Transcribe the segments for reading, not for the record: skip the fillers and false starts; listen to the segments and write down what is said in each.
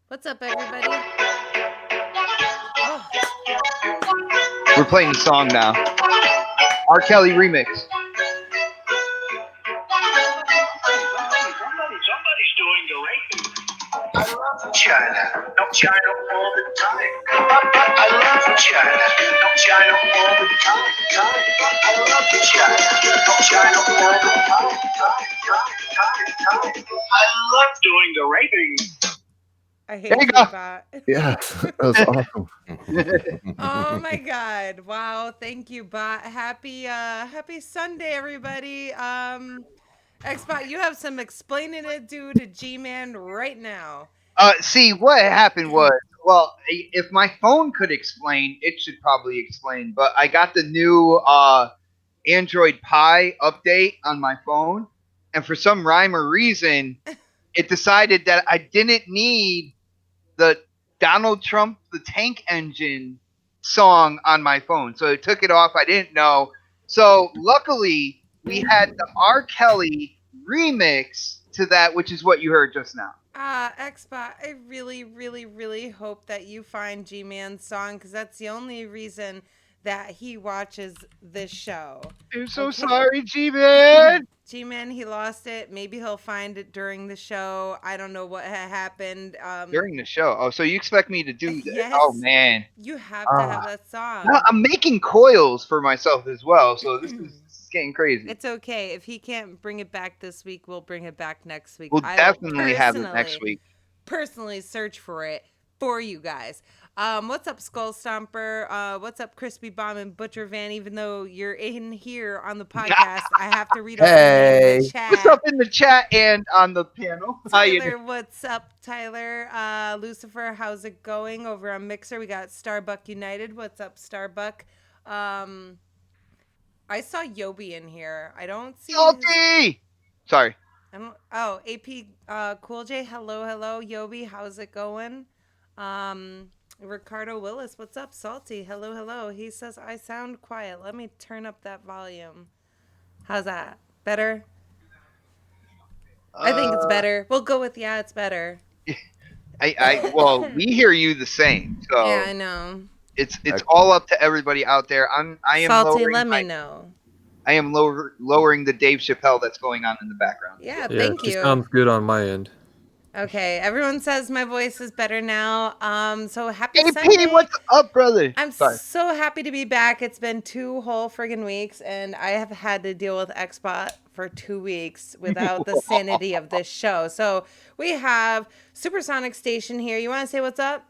What's up, everybody? Oh, We're playing the song now. R. Kelly remix. Somebody's doing the raping. I love China. No China all the time. I love China. No China all the time. I love China. No China all the time. I love doing the raping. I hate There you you, go. Bot. Yes, that was awesome. Oh my God! Wow, thank you, Bot. Happy Sunday, everybody. Xbot, you have some explaining to do to G-Man right now. See, what happened was, well, if my phone could explain, it should probably explain. But I got the new Android Pie update on my phone, and for some rhyme or reason, it decided that I didn't need the Donald Trump the Tank Engine song on my phone, so it took it off. I didn't know. So luckily, we had the R. Kelly remix to that, which is what you heard just now. Xbot, I really, really, really hope that you find G-Man's song, because that's the only reason that he watches this show. I'm so Okay. sorry, G-Man. G-Man, he lost it. Maybe he'll find it during the show. I don't know what happened. During the show. Oh, so you expect me to do that? Yes. Oh, man. You have to have that song. Well, I'm making coils for myself as well, so this is getting crazy. It's okay. If he can't bring it back this week, we'll bring it back next week. We'll I will definitely have it next week. personally search for it for you guys. What's up, Skull Stomper? What's up, Crispy Bomb and Butcher Van? Even though you're in here on the podcast, I have to read all the names in the chat. What's up in the chat and on the panel? Tyler, what's up, Tyler? Lucifer, how's it going over on Mixer? We got Starbuck United. What's up, Starbuck? I saw Yobi in here. I don't see Salty! Sorry. AP Cool J. Hello, Yobi. How's it going? Ricardo Willis, what's up? Salty, hello. He says I sound quiet. Let me turn up that volume. How's that? Better? I think it's better. We'll go with it's better. Well, we hear you the same. So yeah, I know. It's all up to everybody out there. I am Salty, let me know. I am lowering the Dave Chappelle that's going on in the background. Yeah, thank you. Sounds good on my end. Okay, everyone says my voice is better now. So happy AP, Sunday. what's up, brother? I'm so happy to be back. It's been 2 whole friggin' weeks, and I have had to deal with Xbot for 2 weeks without the sanity of this show. So we have Supersonic Station here. You want to say what's up?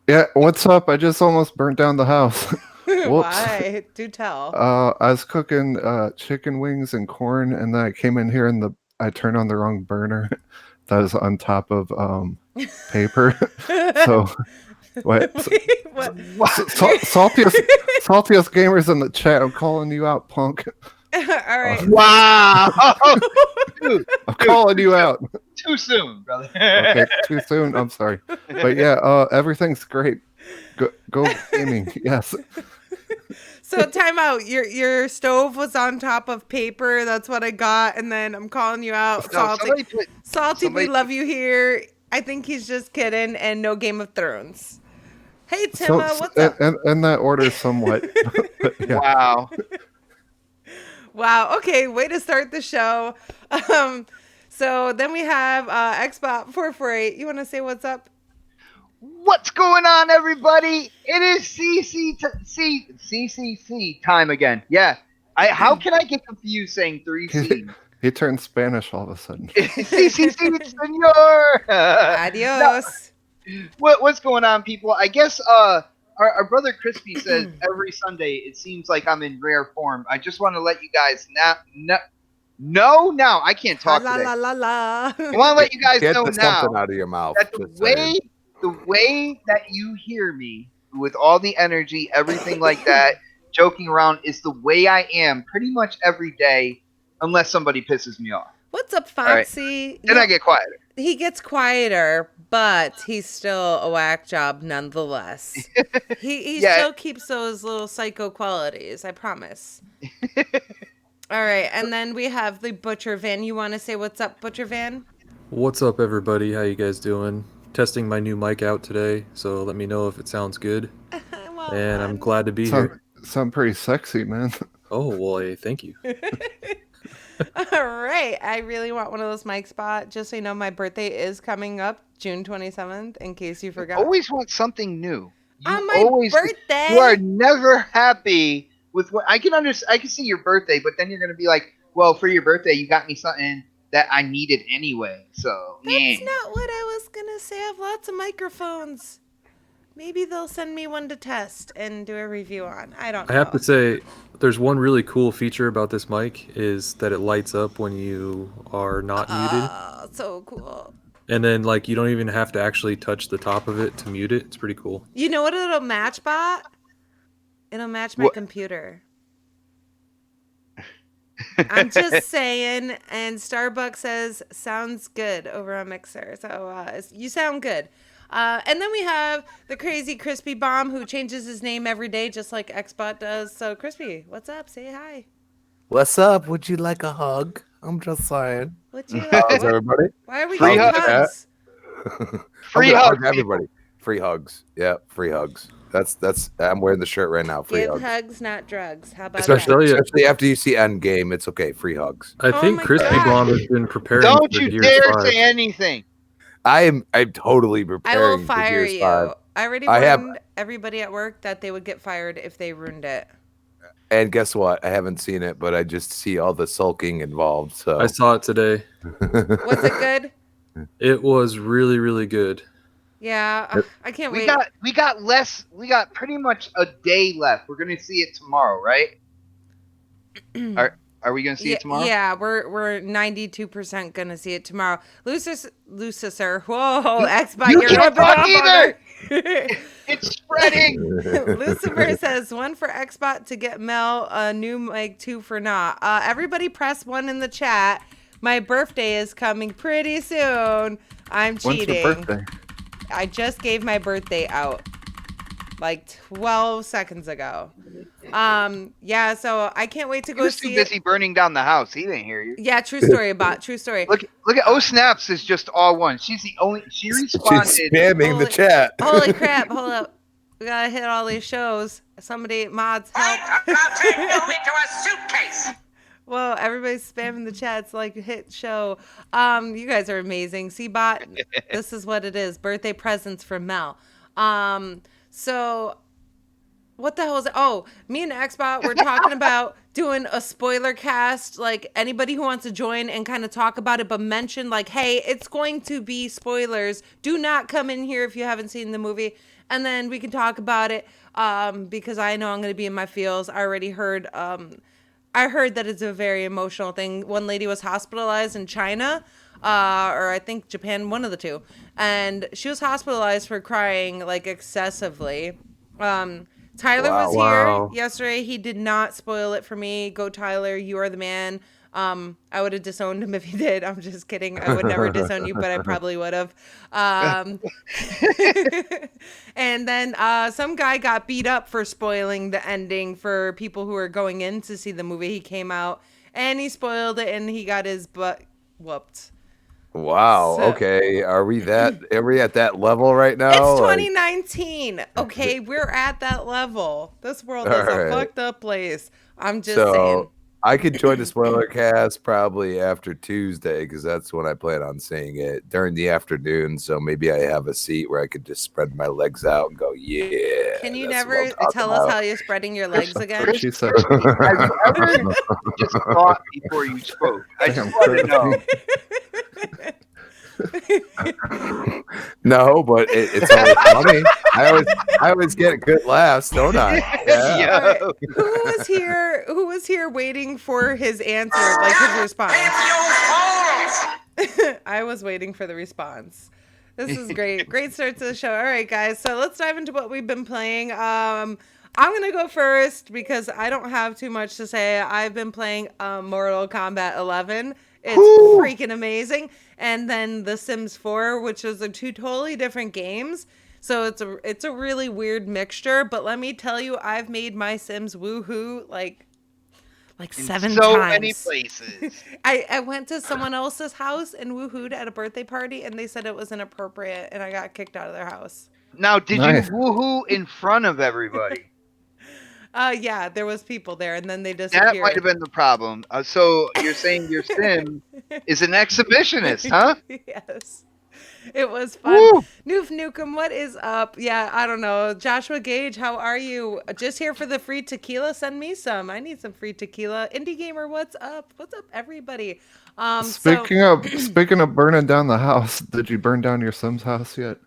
Yeah, what's up? I just almost burnt down the house. Why? Do tell. I was cooking chicken wings and corn, and then I came in here and I turned on the wrong burner. That was on top of paper. So what? Saltiest gamers in the chat. I'm calling you out, punk. All right. Wow. Dude, I'm calling you out. Too soon, brother. Okay, too soon. I'm sorry. But yeah, everything's great. Go gaming. Yes. So time out. Your stove was on top of paper. That's what I got. And then I'm calling you out. Salty. Salty, we love you here. I think he's just kidding. And no Game of Thrones. Hey, Timma, what's up? And that order somewhat. Yeah. Wow. Wow. Okay, way to start the show. So then we have Xbot 448. You want to say what's up? What's going on, everybody? It is CCC time again. Yeah. How can I get confused saying 3C? He turned Spanish all of a sudden. CCC, senor. Adios. What's going on, people? I guess our brother Crispy says every Sunday it seems like I'm in rare form. I just want to let you guys know now. I can't talk today. I want to let you guys know now something out of your mouth. That the way that you hear me with all the energy, everything like that, joking around is the way I am pretty much every day, unless somebody pisses me off. What's up, Foxy? Right. Then I get quieter. He gets quieter, but he's still a whack job nonetheless. He still keeps those little psycho qualities, I promise. All right, and then we have the Butcher Van. You want to say what's up, Butcher Van? What's up, everybody? How you guys doing? testing my new mic out today, so let me know if it sounds good. And I'm glad to be here. Sound pretty sexy, man. Oh, well, thank you. All right. I really want one of those mic spots. Just so you know, my birthday is coming up June 27th, in case you forgot. Always want something new. On my birthday. You are never happy with what I can understand. I can see your birthday, but then you're going to be like, well, for your birthday, you got me something that I needed anyway. So that's not what I was going to say. I have lots of microphones. Maybe they'll send me one to test and do a review on. I don't know. I have to say, there's one really cool feature about this mic is that it lights up when you are not muted. Oh, so cool. And then, like, you don't even have to actually touch the top of it to mute it. It's pretty cool. You know what it'll match, Bot? It'll match my computer. I'm just saying. And Starbucks says, sounds good over on Mixer. So you sound good. And then we have the crazy Crispy Bomb who changes his name every day, just like Xbot does. So, Crispy, what's up? Say hi. What's up? Would you like a hug? I'm just saying. What's you How's everybody? Why are we getting hugs? Free hugs, everybody. Free hugs. Yeah, free hugs. That's. I'm wearing the shirt right now. Free Give hugs. hugs, not drugs. How about especially after you see Endgame, it's okay. Free hugs. I think Crispy Bomb has been preparing. Don't you dare say anything. I'm totally preparing. I will fire you. 5. I already warned everybody at work that they would get fired if they ruined it. And guess what? I haven't seen it, but I just see all the sulking involved. So I saw it today. Was it good? It was really, really good. Yeah, I can't wait. We got pretty much a day left. We're gonna see it tomorrow, right? Are we gonna see it tomorrow? Yeah, we're 92% gonna see it tomorrow. Lucifer, whoa, Xbox, you're can't ripping talk off either. on her. It's spreading. Lucifer says 1 for Xbot to get Mel a new mic, 2 for not. Everybody press 1 in the chat. My birthday is coming pretty soon. I'm cheating. When's your birthday? I just gave my birthday out like 12 seconds ago. Yeah, so I can't wait to go see it. He was too busy burning down the house. He didn't hear you. Yeah, true story, Bot. True story. Look at OhSnaps is just all one. She's the only. She responded. She's spamming the chat. Holy crap! Hold up. We gotta hit all these shows. Somebody mods help. About to go into a suitcase. Whoa, everybody's spamming the chat. It's like a hit show. You guys are amazing. C-Bot, this is what it is. Birthday presents for Mel. So what the hell is it? Oh, me and Xbot were talking about doing a spoiler cast. Like anybody who wants to join and kind of talk about it, but mention like, hey, it's going to be spoilers. Do not come in here if you haven't seen the movie. And then we can talk about it because I know I'm going to be in my feels. I already heard that it's a very emotional thing. One lady was hospitalized in China, or I think Japan, one of the two. And she was hospitalized for crying, like, excessively. Tyler was here yesterday. He did not spoil it for me. Go, Tyler. You are the man. I would have disowned him if he did. I'm just kidding. I would never disown you, but I probably would have. And then some guy got beat up for spoiling the ending for people who are going in to see the movie. He came out and he spoiled it and he got his butt whooped. Wow. So, okay. Are we at that level right now? It's 2019. Okay, we're at that level. This world is a fucked up place. I'm just saying. I could join the spoiler cast probably after Tuesday because that's when I plan on seeing it during the afternoon. So maybe I have a seat where I could just spread my legs out and go, yeah. Can you never tell us how you're spreading your legs again? She said, Have you ever just thought before you spoke? I just want to know. No, but it's always funny. I always get good laughs, don't I? Yeah. Right. Who was here waiting for his answer, like his response? I was waiting for the response. This is great. Great start to the show. All right, guys. So let's dive into what we've been playing. I'm going to go first because I don't have too much to say. I've been playing Mortal Kombat 11. It's freaking amazing. And then The Sims 4, which is two totally different games. So it's a really weird mixture. But let me tell you, I've made my Sims woohoo like Like in 7 so times. many places. I went to someone else's house and woohooed at a birthday party, and they said it was inappropriate, and I got kicked out of their house. Now, did Nice. you woohoo in front of everybody? Yeah, there was people there, and then they That might disappeared. have been the problem. So you're saying your sim is an exhibitionist, huh? Yes. It was fun. Woo! Noof Nukem, what is up? Yeah, I don't know. Joshua Gage, how are you? Just here for the free tequila? Send me some. I need some free tequila. Indie Gamer, what's up? What's up, everybody? Speaking of burning down the house, did you burn down your Sim's house yet?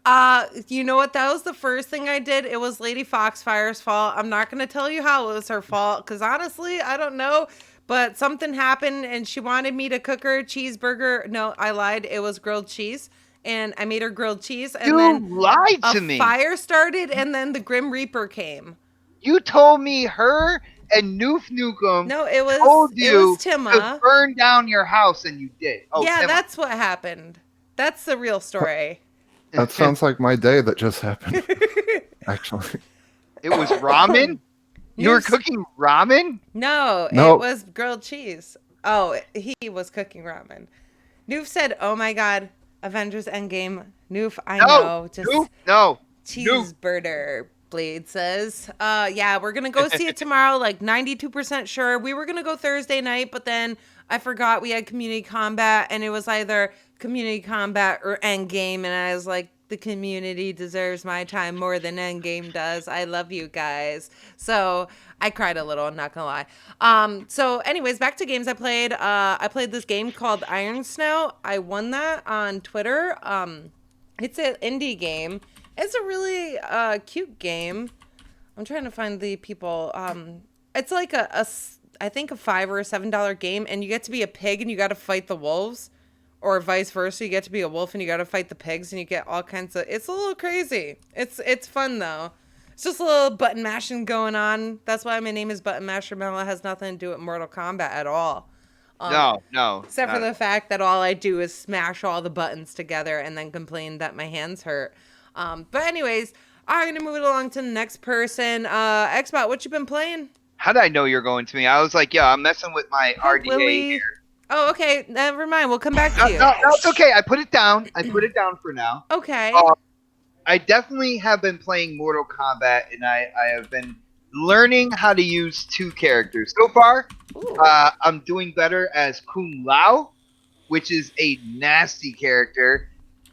You know what? That was the first thing I did. It was Lady Foxfire's fault. I'm not going to tell you how it was her fault, because honestly, I don't know. But something happened, and she wanted me to cook her a cheeseburger. No, I lied. It was grilled cheese. And I made her grilled cheese, and You then lied to me. a fire started, and then the Grim Reaper came. You told me her and Noof Nukem No, it was told you Tima. to burn down your house, and you did. Oh, Yeah, Tima. that's what happened. That's the real story. That sounds like my day that just happened. Actually, It was ramen? You were cooking ramen? No, Nope. it was grilled cheese. Oh, he was cooking ramen. Noof said, "Oh my God, Avengers Endgame." Noof, I know, just Noof, no. cheeseburger. Blade says, yeah, we're gonna go see it tomorrow, like 92% sure. We were gonna go Thursday night, but then I forgot we had community combat, and it was either community combat or Endgame, and I was like, the community deserves my time more than Endgame does. I love you guys. So I cried a little, I'm not gonna lie. So anyways, back to games I played. I played this game called Iron Snow. I won that on Twitter. It's an indie game. It's a really cute game. I'm trying to find the people. It's like I think a $5 or $7 game, and you get to be a pig and you got to fight the wolves, or vice versa. You get to be a wolf and you got to fight the pigs, and you get all kinds of. It's a little crazy. It's fun though. It's just a little button mashing going on. That's why my name is Button Masher Mel. It has nothing to do with Mortal Kombat at all. No. Except for the fact that all I do is smash all the buttons together and then complain that my hands hurt. But anyways, I'm going to move it along to the next person. Xbot, what you been playing? How did I know you're going to me? I was like, yeah, I'm messing with my RDA Willie. here. Oh, okay. Never mind. We'll come back to you. No, it's okay. I put it down. I put it down for now. Okay. I definitely have been playing Mortal Kombat, and I have been learning how to use 2 characters. So far, I'm doing better as Kung Lao, which is a nasty character,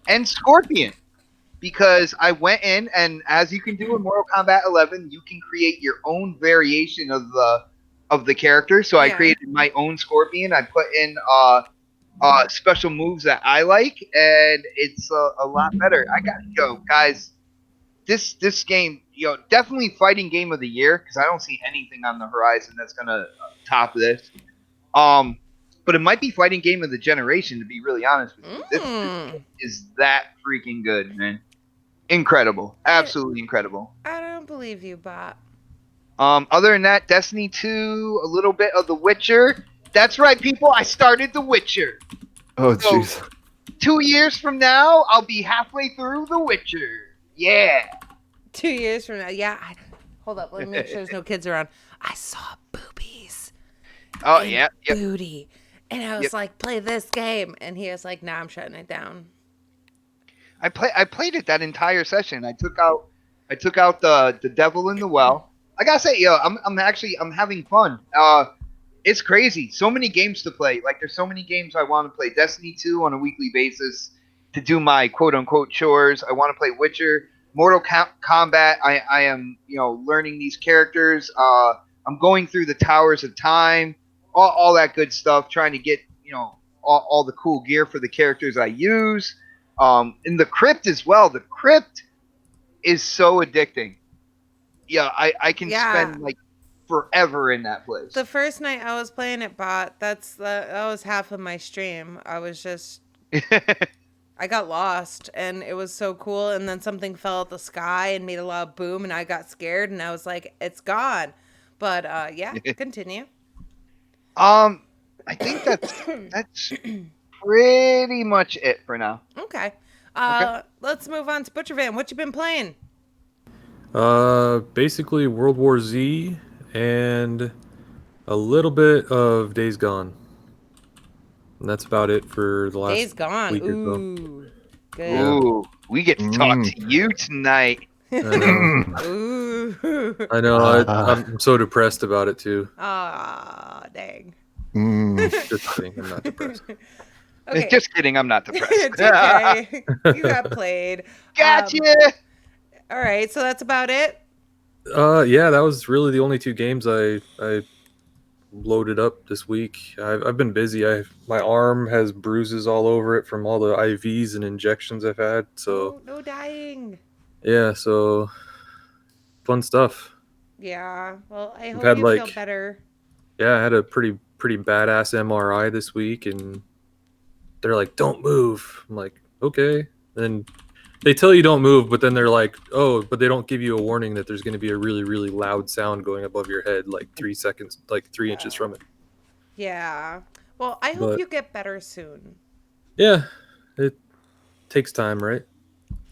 and Scorpion. Because I went in, and as you can do in Mortal Kombat 11, you can create your own variation of the character. So I created my own Scorpion. I put in special moves that I like, and it's a lot better. I got guys. This game, definitely fighting game of the year, because I don't see anything on the horizon that's gonna top this. But it might be fighting game of the generation, to be really honest with you. This is that freaking good, man. Incredible. Absolutely incredible. I don't believe you, Bot. Other than that, Destiny 2, a little bit of The Witcher. That's right, people. I started The Witcher. oh jeez. 2 years from now, I'll be halfway through The Witcher. Yeah. 2 years from now. Yeah. Hold up. Let me make sure there's no kids around. I saw boobies. Oh, and yeah. Yep. Booty. And I was like, play this game. And he was like, nah, I'm shutting it down. I played it that entire session. I took out the devil in the well. I gotta say, I'm having fun. It's crazy. So many games to play. Like, there's so many games I want to play. Destiny 2 on a weekly basis to do my quote unquote chores. I want to play Witcher, Mortal Kombat. I am learning these characters. I'm going through the Towers of Time, all that good stuff, trying to get all the cool gear for the characters I use. In the Crypt as well. The Crypt is so addicting. Yeah, I can spend like forever in that place. The first night I was playing it, Bot, that was half of my stream. I was just I got lost, and it was so cool, and then something fell out the sky and made a loud boom, and I got scared, and I was like, it's gone. But yeah, continue. I think that's pretty much it for now. Okay. Let's move on to Butcher Van. What you been playing? Basically World War Z and A little bit of Days Gone. And that's about it for the last Days Gone. week or so. Ooh, good. Yeah. Ooh, we get to talk to you tonight. I know. Ooh. I know. I'm so depressed about it too. Aw, dang. Just kidding. I'm not depressed. Okay. Just kidding. I'm not depressed. It's okay. You got played. Gotcha. All right, so that's about it. Yeah, that was really the only 2 games I loaded up this week. I've been busy. My arm has bruises all over it from all the IVs and injections I've had. So no dying. yeah, so fun stuff. Yeah. Well, I hope had, you feel better. Yeah, I had a pretty badass MRI this week, and they're like, "Don't move." I'm like, "Okay." And they tell you don't move, but then they're like, "Oh," but they don't give you a warning that there's going to be a really, really loud sound going above your head, like 3 seconds, like 3 inches from it. Yeah. Well, I hope you get better soon. Yeah, it takes time, right?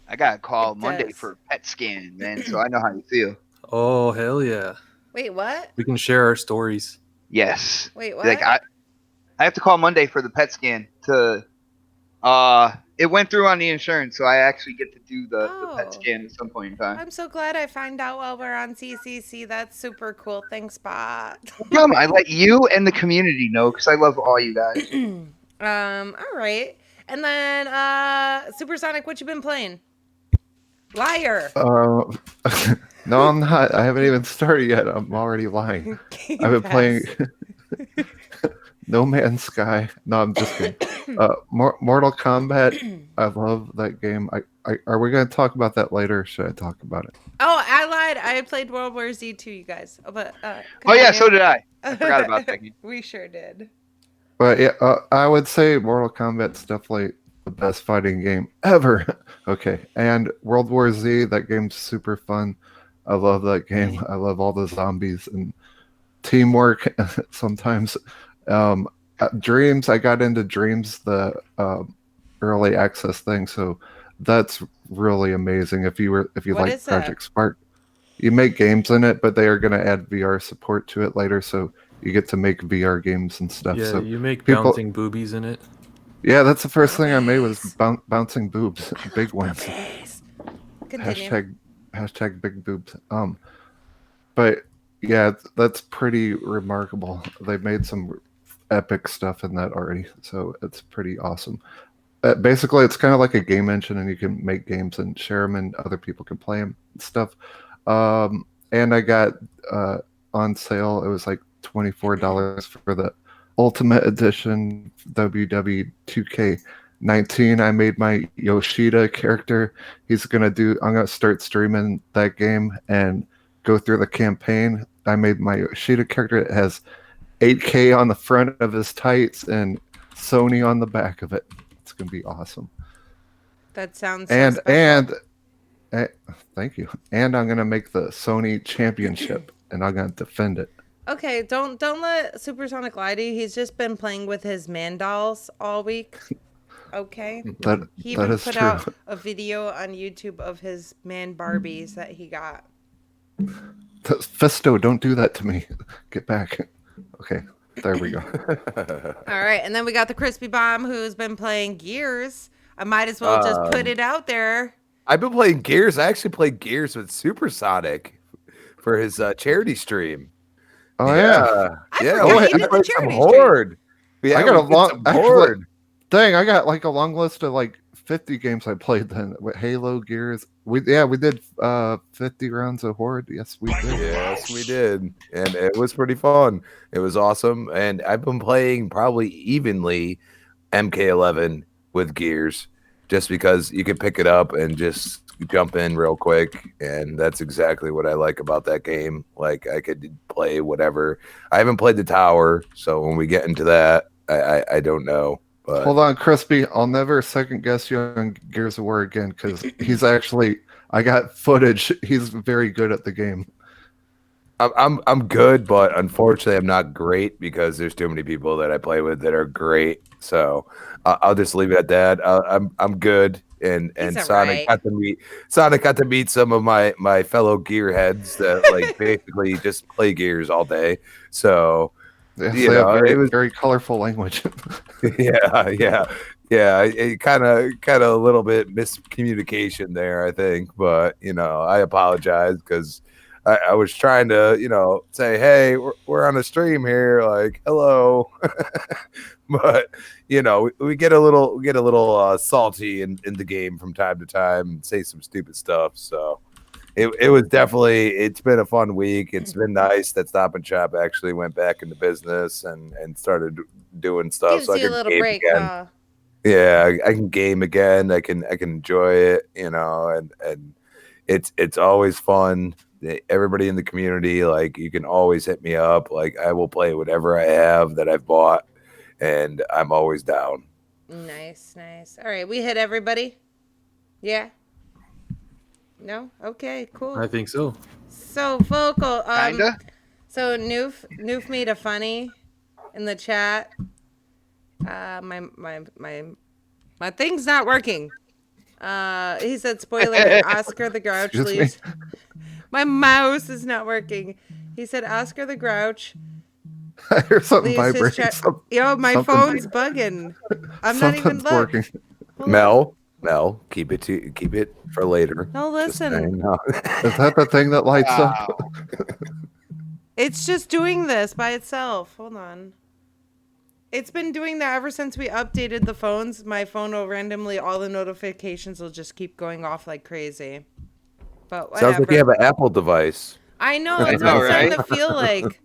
I got a call Monday for a PET scan, man, so I know how you feel. Oh, hell yeah. Wait, what? We can share our stories. Yes. Wait, what? Like I have to call Monday for the PET scan to it went through on the insurance, so I actually get to do the PET scan at some point in time. I'm so glad I find out while we're on CCC. That's super cool. Thanks, Spot. Come, I let you and the community know because I love all you guys. All right. And then Supersonic, what you been playing? Liar. No, I'm not. I haven't even started yet. I'm already lying. I've been playing No Man's Sky. No, I'm just kidding. Mortal Kombat. I love that game. Are we going to talk about that later? Or should I talk about it? Oh, I lied. I played World War Z too, you guys. But oh yeah, so did I. I forgot about that game. We sure did. But yeah, I would say Mortal Kombat's definitely the best fighting game ever. Okay, and World War Z, that game's super fun. I love that game. I love all the zombies and teamwork sometimes. Dreams, I got into Dreams, the early access thing, so that's really amazing. If you like Project Spark, you make games in it, but they are going to add VR support to it later, so you get to make VR games and stuff. Yeah, so you make bouncing boobies in it. Yeah, that's the first thing I made was bouncing boobs. Big ones. Hashtag big boobs. But yeah, that's pretty remarkable. They've made some epic stuff in that already, so it's pretty awesome. Basically, it's kind of like a game engine, and you can make games and share them, and other people can play them and stuff. And I got on sale. It was like $24 for the Ultimate Edition WW2K19. I made my Yoshida character. I'm gonna start streaming that game and go through the campaign. I made my Yoshida character. It has 8K on the front of his tights and Sony on the back of it. It's gonna be awesome. That sounds and thank you. And I'm gonna make the Sony Championship, and I'm gonna defend it. Okay, don't let Supersonic lie to you. He's just been playing with his man dolls all week. Okay. He even put out a video on YouTube of his man Barbies that he got. Festo, don't do that to me. Get back. Okay, there we go. All right, and then we got the Crispy Bomb, who's been playing Gears. I might as well just put it out there. I've been playing Gears. I actually played Gears with Supersonic for his charity stream. Oh yeah. I played some Horde. Yeah, I got a long Horde. Dang, I got like a long list of like 50 games I played then with Halo, Gears. We did 50 rounds of Horde. Yes, we did. Yes, we did. And it was pretty fun. It was awesome. And I've been playing probably evenly MK11 with Gears just because you can pick it up and just jump in real quick, and that's exactly what I like about that game. Like, I could play whatever. I haven't played the tower, so when we get into that, I don't know. But hold on, Crispy. I'll never second guess you on Gears of War again, because he's actually, I got footage. He's very good at the game. I'm good, but unfortunately I'm not great because there's too many people that I play with that are great. So I'll just leave it at that. I'm good. And Sonic got to meet some of my fellow gearheads that like basically just play Gears all day. So They have very colorful language. yeah. It kind of a little bit miscommunication there, I think. But I apologize because I was trying to say, hey, we're on a stream here, like hello. But we get a little salty in the game from time to time and say some stupid stuff. So it was definitely, it's been a fun week. It's been nice that Stop and Shop actually went back into business and started doing stuff. Gives you a little break, huh? Yeah, I can game again. I can enjoy it, and it's always fun. Everybody in the community, like, you can always hit me up. Like, I will play whatever I have that I've bought, and I'm always down. Nice. All right, we hit everybody. Yeah. No? Okay, cool. I think so. So vocal. Kinda. So Noof made a funny in the chat. My thing's not working. He said, spoiler, Oscar the Grouch leaves. My mouse is not working. He said, Oscar the Grouch. I hear something vibrating. Yo, my phone's bugging. I'm not even working. Mel, keep it for later. No, listen. No. Is that the thing that lights up? It's just doing this by itself. Hold on. It's been doing that ever since we updated the phones. My phone will randomly, all the notifications will just keep going off like crazy. But whatever. Sounds like you have an Apple device. I know. It's what it's starting to feel like.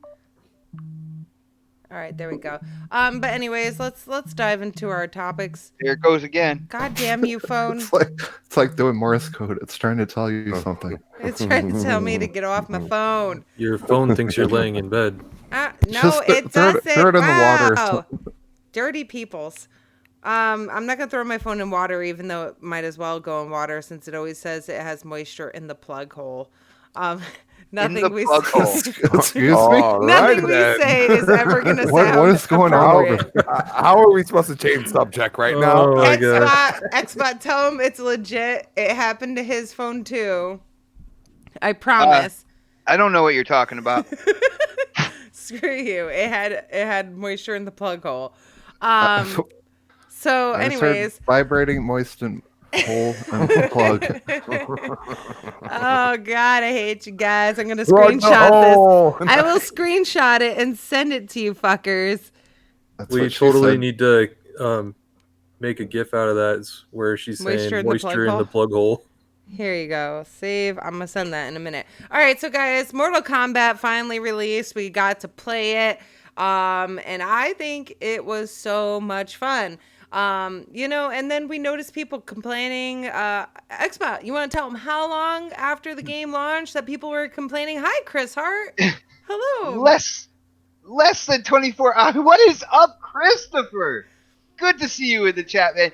All right, there we go. But anyways, let's dive into our topics. Here it goes again. God damn you, phone. It's like doing Morse code. It's trying to tell you something. It's trying to tell me to get off my phone. Your phone thinks you're laying in bed. No, it doesn't. Throw it in the water. Dirty peoples. I'm not gonna throw my phone in water, even though it might as well go in water, since it always says it has moisture in the plug hole. Nothing we say. Excuse me. Nothing we say is ever gonna sound what is going on over there? How are we supposed to change subject right now? Oh my God. Xbot, tell him it's legit. It happened to his phone too. I promise. I don't know what you're talking about. Screw you. It had moisture in the plug hole. So anyways, vibrating, moist, and hole and plug. Oh God, I hate you guys. I'm gonna screenshot this. I will screenshot it and send it to you fuckers. We totally need to make a GIF out of that. It's where she's saying moisture in the plug hole. Here you go. Save. I'm gonna send that in a minute. All right, so guys, Mortal Kombat finally released. We got to play it, and I think it was so much fun. And then we noticed people complaining. Xbot, you want to tell them how long after the game launched that people were complaining? Hi, Chris Hart. Hello. Less than 24 hours. What is up, Christopher? Good to see you in the chat, man.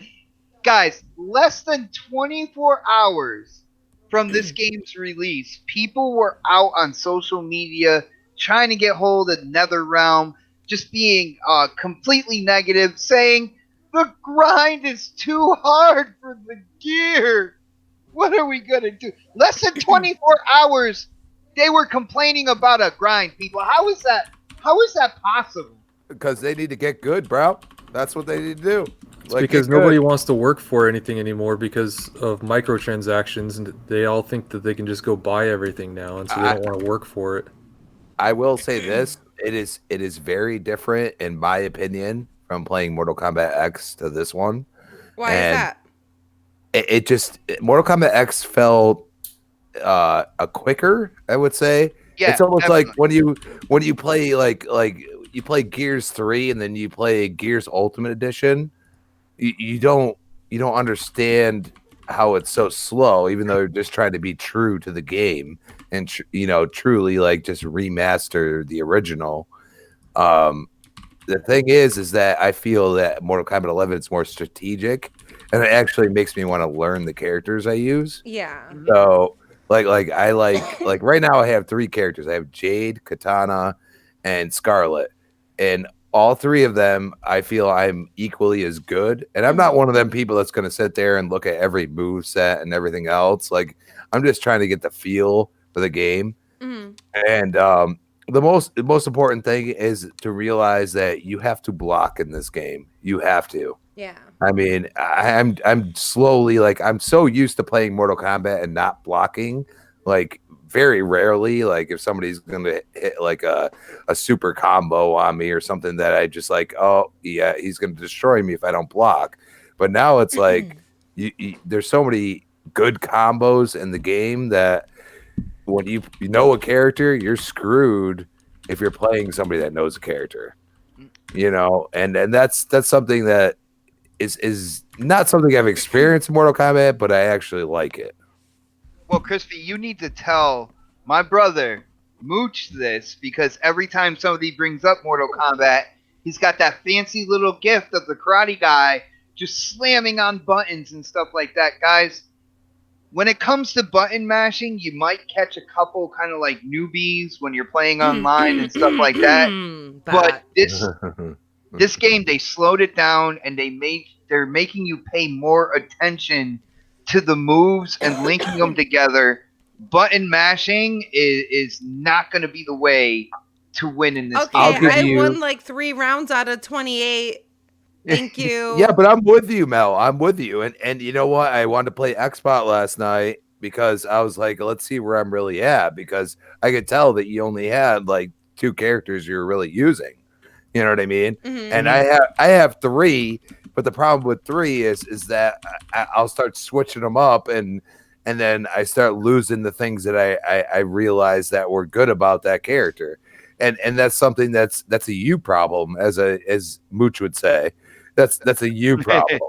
Guys, less than 24 hours from this game's release, people were out on social media trying to get hold of NetherRealm, just being completely negative, saying the grind is too hard for the gear. What are we going to do? Less than 24 hours, they were complaining about a grind, people. How is that possible? Because they need to get good, bro. That's what they need to do. Because nobody wants to work for anything anymore because of microtransactions, and they all think that they can just go buy everything now, and so they don't want to work for it. I will say this: it is very different, in my opinion, from playing Mortal Kombat X to this one. Why is that? It just Mortal Kombat X felt a quicker, I would say. Yeah, it's almost definitely. like when you play like you play Gears 3 and then you play Gears Ultimate Edition. You don't understand how it's so slow, even though they're just trying to be true to the game and truly like just remaster the original. The thing is that I feel that Mortal Kombat 11 is more strategic, and it actually makes me want to learn the characters I use. Yeah. So like right now I have 3 characters. I have Jade, Katana, and Scarlet, and all 3 of them, I feel I'm equally as good. And I'm not one of them people that's going to sit there and look at every move set and everything else. Like, I'm just trying to get the feel for the game. Mm-hmm. And the most important thing is to realize that you have to block in this game. You have to. Yeah. I mean, I'm slowly like I'm so used to playing Mortal Kombat and not blocking, like very rarely. Like if somebody's gonna hit like a super combo on me or something, that I just like, oh yeah, he's gonna destroy me if I don't block. But now it's like there's so many good combos in the game that when you know a character, you're screwed if you're playing somebody that knows a character. You know, and that's something that is not something I've experienced in Mortal Kombat, but I actually like it. Well, Crispy, you need to tell my brother Mooch this, because every time somebody brings up Mortal Kombat, he's got that fancy little gift of the karate guy just slamming on buttons and stuff like that. Guys, when it comes to button mashing, you might catch a couple kind of like newbies when you're playing online and stuff like that. But this game, they slowed it down and they're making you pay more attention to the moves and linking them together. Button mashing is not going to be the way to win in this game. Okay, I won like 3 rounds out of 28. Thank you. Yeah, but I'm with you, Mel. I'm with you. And you know what? I wanted to play Xbox last night because I was like, let's see where I'm really at, because I could tell that you only had like 2 characters you're really using. You know what I mean? Mm-hmm. And I have 3, but the problem with 3 is that I'll start switching them up, and then I start losing the things that I realize that were good about that character, and that's something that's a you problem, as Mooch would say. That's a you problem.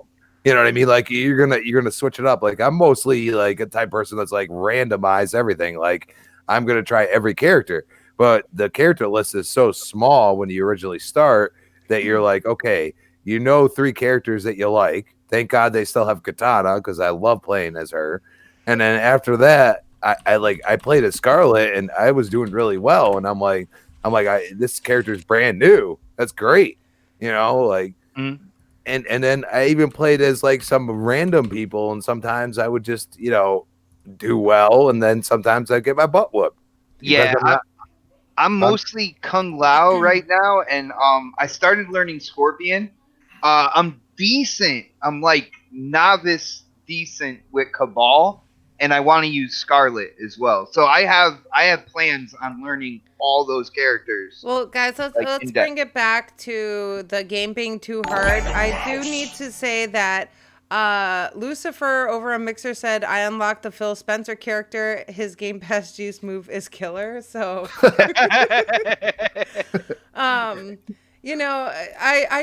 You know what I mean? Like you're gonna switch it up. Like I'm mostly like a type person that's like randomize everything. Like I'm gonna try every character. But the character list is so small when you originally start that you're like, okay, 3 characters that you like. Thank God they still have Katana, because I love playing as her. And then after that, I played as Scarlet and I was doing really well. And I'm like, this character is brand new. That's great, like. Mm-hmm. And then I even played as like some random people, and sometimes I would just do well, and then sometimes I get my butt whooped. Yeah. I'm mostly Kung Lao right now, and I started learning Scorpion. I'm decent. I'm like novice decent with Cabal, and I want to use Scarlet as well. So I have plans on learning all those characters. Well, guys, let's bring it back to the game being too hard. I do need to say that Lucifer over on Mixer said, I unlocked the Phil Spencer character. His Game Pass juice move is killer. So, I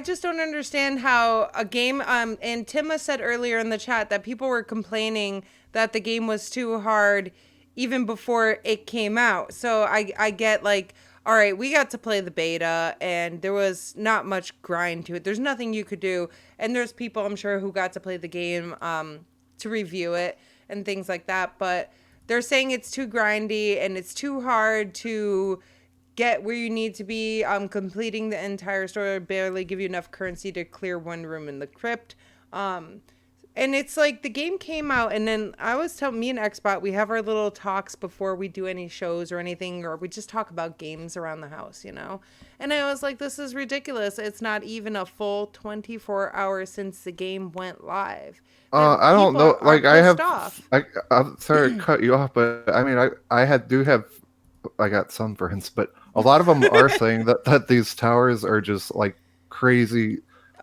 just don't understand how a game, and Tima said earlier in the chat that people were complaining that the game was too hard even before it came out. So I get like, all right, we got to play the beta and there was not much grind to it. There's nothing you could do. And there's people, I'm sure, who got to play the game to review it and things like that. But they're saying it's too grindy and it's too hard to get where you need to be. Completing the entire story barely give you enough currency to clear one room in the crypt. And it's like the game came out, and then I was telling me and Xbot, we have our little talks before we do any shows or anything, or we just talk about games around the house, And I was like, this is ridiculous. It's not even a full 24 hours since the game went live. I don't know. Like I'm sorry to cut you off, but I mean, I got some friends, but a lot of them are saying that these towers are just like crazy,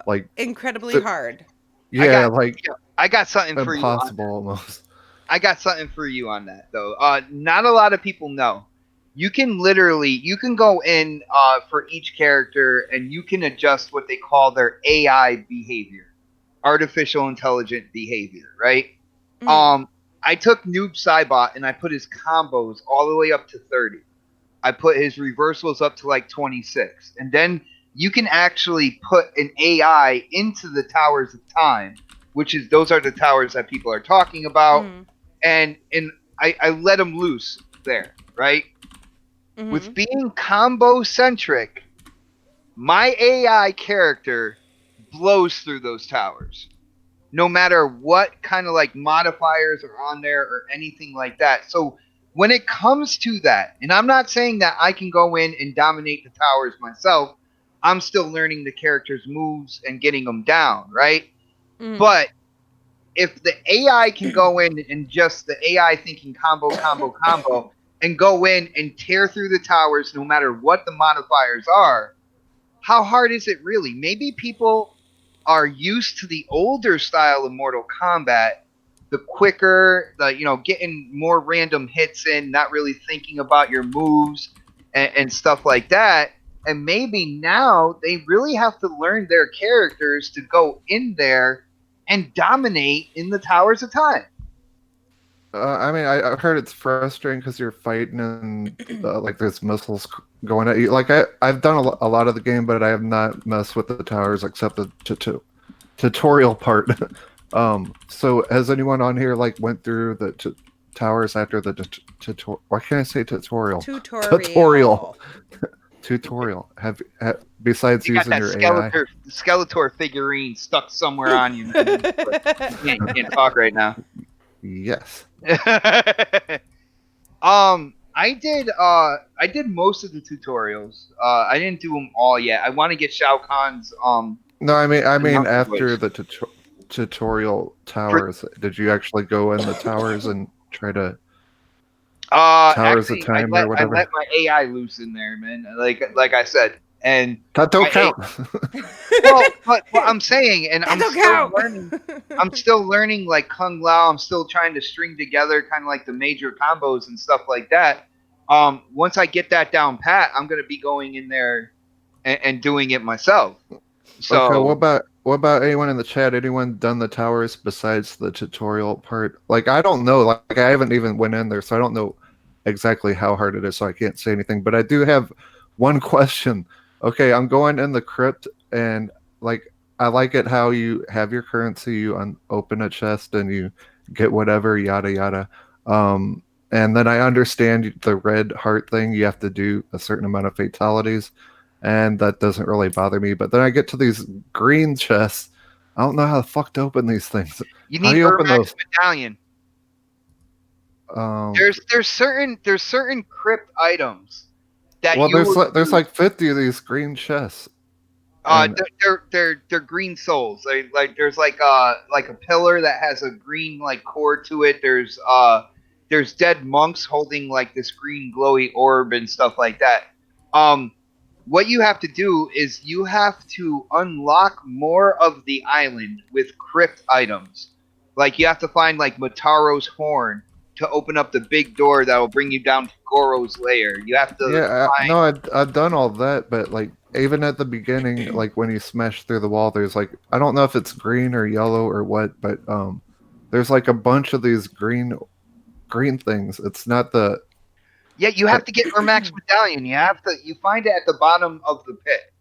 like incredibly hard. Yeah, I got something for you. Impossible almost. I got something for you on that though. Not a lot of people know. You can go in for each character and you can adjust what they call their AI behavior, artificial intelligent behavior, right? Mm-hmm. I took Noob Saibot and I put his combos all the way up to 30. I put his reversals up to like 26, and then you can actually put an AI into the Towers of Time, those are the towers that people are talking about. Mm-hmm. And I let them loose there, right? Mm-hmm. With being combo centric, my AI character blows through those towers. No matter what kind of like modifiers are on there or anything like that. So when it comes to that, and I'm not saying that I can go in and dominate the towers myself. I'm still learning the characters' moves and getting them down, right? But if the AI can go in and just the AI thinking combo, and go in and tear through the towers no matter what the modifiers are, how hard is it really? Maybe people are used to the older style of Mortal Kombat, the quicker, getting more random hits in, not really thinking about your moves and stuff like that. And maybe now they really have to learn their characters to go in there and dominate in the Towers of Time. I mean, I've heard it's frustrating because you're fighting and like there's missiles going at you. Like I've done a lot of the game, but I have not messed with the towers except the tutorial part. So has anyone on here like went through the towers after the tutorial? Why can't I say tutorial? Tutorial. Have besides you using got your that AI? Skeletor figurine stuck somewhere on you. You can't talk right now. Yes. I did most of the tutorials. I didn't do them all yet. I want to get Shao Kahn's No, I mean after the tutorial towers, did you actually go in the towers and try to towers actually, of time or whatever? I let my AI loose in there, man. Like I said, and that don't count. But I'm saying, and I'm still learning. I'm still learning like Kung Lao. I'm still trying to string together kind of like the major combos and stuff like that. Once I get that down pat, I'm gonna be going in there and doing it myself. So okay, what about anyone in the chat? Anyone done the towers besides the tutorial part? Like I don't know. Like I haven't even went in there, so I don't know exactly how hard it is. So I can't say anything. But I do have one question. Okay, I'm going in the crypt, and like I like it how you have your currency, you open a chest, and you get whatever, yada yada. And then I understand the red heart thing. You have to do a certain amount of fatalities, and that doesn't really bother me. But then I get to these green chests. I don't know how the fuck to open these things. You need Ermac's medallion. There's certain crypt items. Well, there's like 50 of these green chests. They're green souls. Like there's like a pillar that has a green like core to it. There's dead monks holding like this green glowy orb and stuff like that. What you have to do is you have to unlock more of the island with crypt items. Like you have to find like Mataro's horn to open up the big door that will bring you down to Goro's lair. You have to. Yeah, I've done all that, but like even at the beginning, like when you smash through the wall, there's like I don't know if it's green or yellow or what, but there's like a bunch of these green things. It's not the. Yeah, you have to get Ermac's medallion. You find it at the bottom of the pit.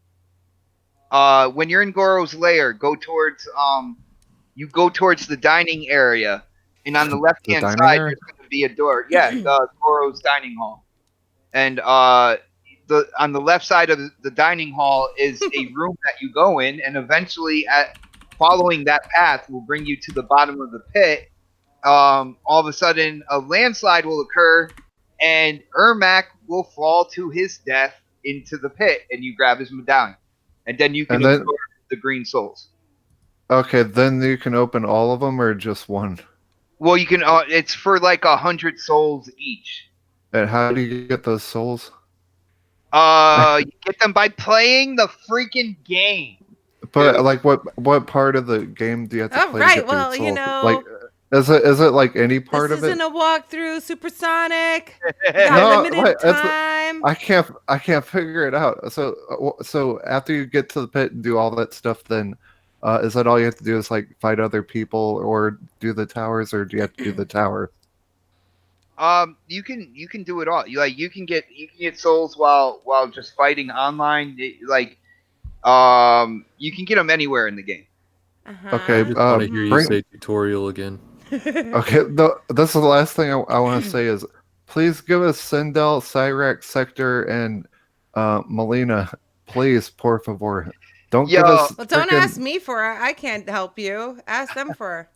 When you're in Goro's lair, go towards the dining area. And on the left-hand side, there's going to be a door. Yeah, Goro's dining hall. And on the left side of the dining hall is a room that you go in, and eventually, following that path, will bring you to the bottom of the pit. All of a sudden, a landslide will occur, and Ermac will fall to his death into the pit, and you grab his medallion. And then you can absorb the green souls. Okay, then you can open all of them, or just one? Well, you can. It's for like 100 souls each. And how do you get those souls? You get them by playing the freaking game. But like, what part of the game do you have to play? Right. To get Well, souls? you know, like, is it like any part of it? This isn't a walkthrough, Supersonic. Limited time. I can't figure it out. So after you get to the pit and do all that stuff, then. Is that all you have to do? Is like fight other people or do the towers, or do you have to do the tower? You can do it all. You can get souls while just fighting online. You can get them anywhere in the game. Okay. I want to hear you say tutorial again. Okay. This is the last thing I want to say is please give us Sindel, Cyrax, Sector, and Melina, please, por favor. Don't give us. Well, don't ask me for her. I can't help you. Ask them for her.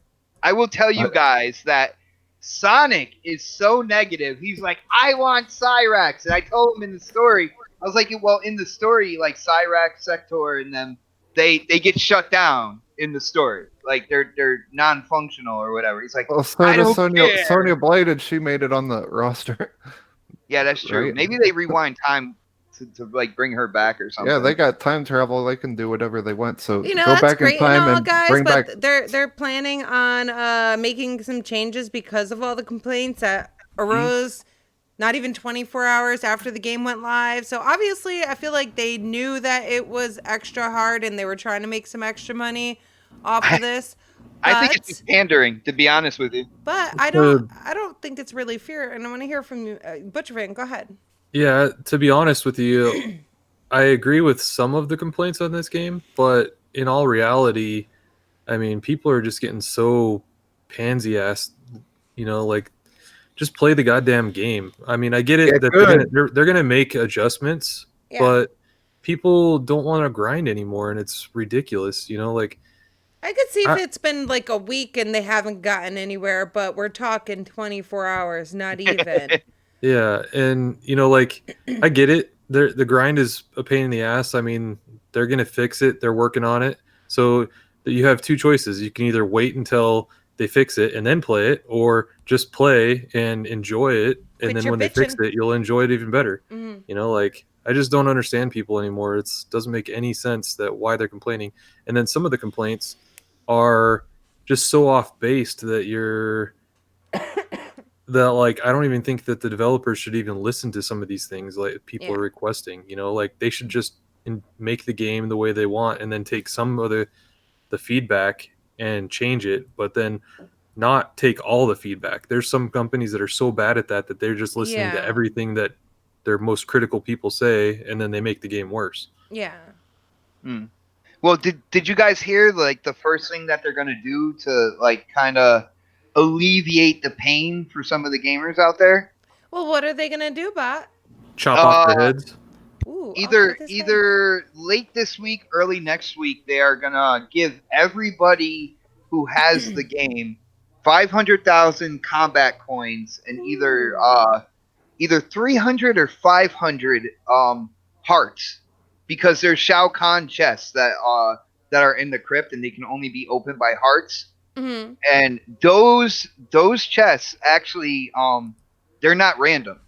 I will tell you guys that Sonic is so negative. He's like, I want Cyrax. And I told him in the story, I was like, well, in the story, like Cyrax, Sector, and them, they get shut down in the story. Like they're non-functional or whatever. He's like, Well, so I does don't care. Sonya Blade, and she made it on the roster. Yeah, that's true. Right? Maybe they rewind time to like bring her back or something. Yeah, they got time travel. They can do whatever they want. So You know, go that's back great in time and all, and guys, bring but back. they're planning on making some changes because of all the complaints that arose not even 24 hours after the game went live. So obviously, I feel like they knew that it was extra hard and they were trying to make some extra money off of this. I think it's just pandering, to be honest with you. But I don't think it's really fair, and I want to hear from you, Butcherfan. Go ahead. Yeah, to be honest with you, I agree with some of the complaints on this game, but in all reality, I mean, people are just getting so pansy-ass, like, just play the goddamn game. I mean, I get it that they're gonna make adjustments, but people don't want to grind anymore, and it's ridiculous, like. I could see if it's been like a week and they haven't gotten anywhere, but we're talking 24 hours, not even. Yeah, and like, I get it. The grind is a pain in the ass. I mean, they're gonna fix it. They're working on it. So you have two choices. You can either wait until they fix it and then play it, or just play and enjoy it. And then when they fix it, you'll enjoy it even better. Mm-hmm. Like, I just don't understand people anymore. It doesn't make any sense that why they're complaining. And then some of the complaints are just so off based that like, I don't even think that the developers should even listen to some of these things like people are requesting. Like, they should just make the game the way they want and then take some of the feedback and change it, but then not take all the feedback. There's some companies that are so bad at that they're just listening to everything that their most critical people say, and then they make the game worse. Yeah. Well, did you guys hear like the first thing that they're gonna do to like kind of alleviate the pain for some of the gamers out there? Well, what are they gonna do, Bot? Chop off their heads. Ooh, either late this week, early next week, they are gonna give everybody who has the game 500,000 combat coins and either 300 or 500 hearts, because there's Shao Kahn chests that are in the crypt and they can only be opened by hearts. Mm-hmm. And those chests actually they're not random.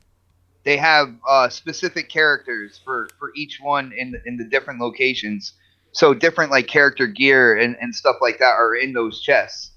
They have specific characters for each one in the different locations. So different like character gear and stuff like that are in those chests.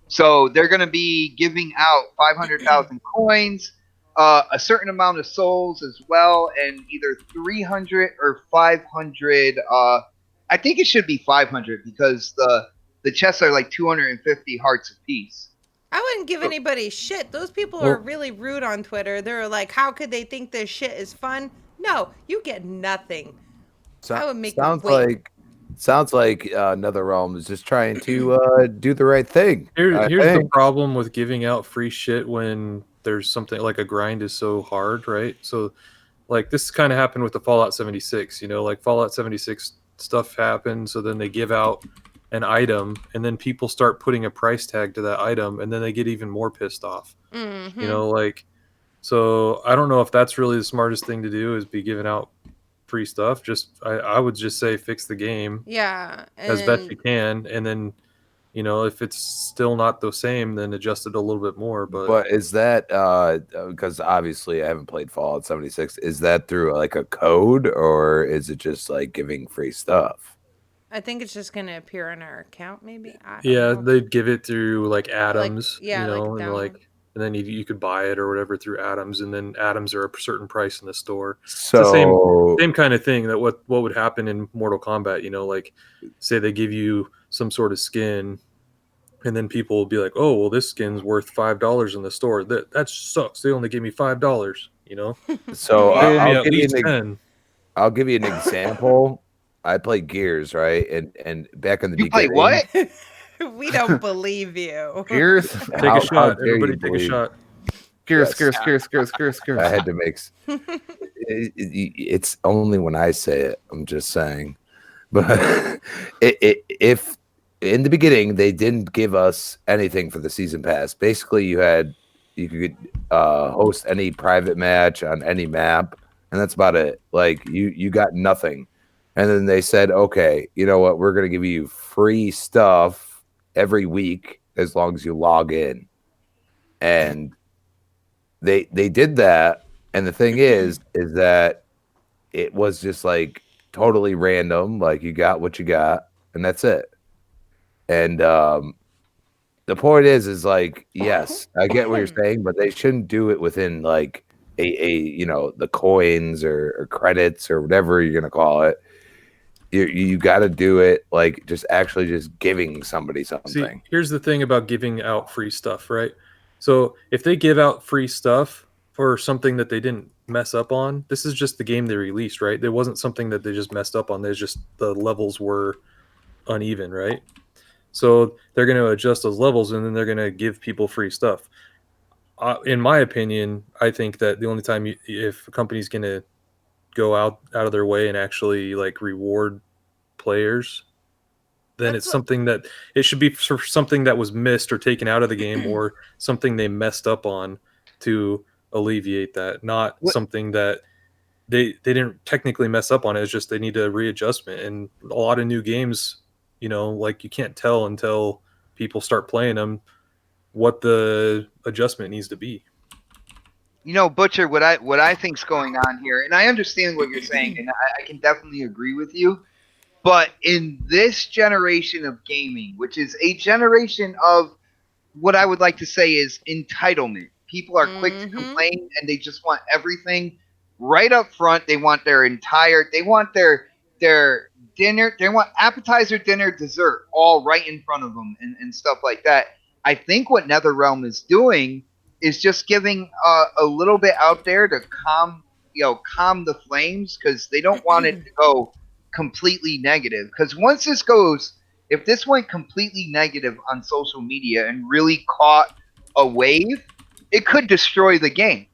So they're going to be giving out 500,000 coins, a certain amount of souls as well, and either 300 or 500. I think it should be 500 because the chests are like 250 hearts apiece. I wouldn't give anybody shit. Those people are really rude on Twitter. They're like, how could they think this shit is fun? No, you get nothing. I would make Sounds like NetherRealm is just trying to do the right thing. Here's the problem with giving out free shit when there's something like a grind is so hard, right? So, like, this kind of happened with the Fallout 76. Like Fallout 76 stuff happened, so then they give out an item, and then people start putting a price tag to that item, and then they get even more pissed off. Mm-hmm. So I don't know if that's really the smartest thing to do, is be giving out free stuff. I would just say fix the game as best you can, and then if it's still not the same, then adjust it a little bit more. But is that because obviously I haven't played Fallout 76, is that through like a code, or is it just like giving free stuff? I think it's just gonna appear on our account, maybe. I don't know. They'd give it through like Atoms, and then you could buy it or whatever through Atoms, and then Atoms are a certain price in the store. So it's the same kind of thing that what would happen in Mortal Kombat. Like, say they give you some sort of skin, and then people will be like, "Oh, well, this skin's worth $5 in the store. That sucks. They only give me $5." So I'll give you an example. I play Gears, right? And back in the beginning, you play what? We don't believe you. Gears? Take a shot. Everybody take a shot. Gears. I had to make... It's only when I say it. I'm just saying. But if in the beginning they didn't give us anything for the season pass, basically you had you could host any private match on any map, and that's about it. Like you got nothing. And then they said, okay, you know what? We're gonna give you free stuff every week as long as you log in. And they did that. And the thing is that it was just like totally random. Like you got what you got, and that's it. And the point is like, yes, I get what you're saying, but they shouldn't do it within like a the coins or credits or whatever you're gonna call it. You got to do it like just actually just giving somebody something. See, here's the thing about giving out free stuff, right? So if they give out free stuff for something that they didn't mess up on, this is just the game they released, right? There wasn't something that they just messed up on. There's just the levels were uneven, right? So they're going to adjust those levels and then they're going to give people free stuff. In my opinion, I think that the only time if a company's going to go out of their way and actually like reward players, then it's something that it should be for something that was missed or taken out of the game or something they messed up on to alleviate that, not something that they didn't technically mess up on. It's just they need a readjustment. And a lot of new games, like you can't tell until people start playing them what the adjustment needs to be. Butcher, what I think's going on here, and I understand what you're saying, and I can definitely agree with you. But in this generation of gaming, which is a generation of what I would like to say is entitlement, people are quick to complain and they just want everything right up front. They want their dinner, they want appetizer, dinner, dessert, all right in front of them and stuff like that. I think what NetherRealm is doing is just giving a little bit out there to calm the flames, because they don't want it to go completely negative. Because if this went completely negative on social media and really caught a wave, it could destroy the game.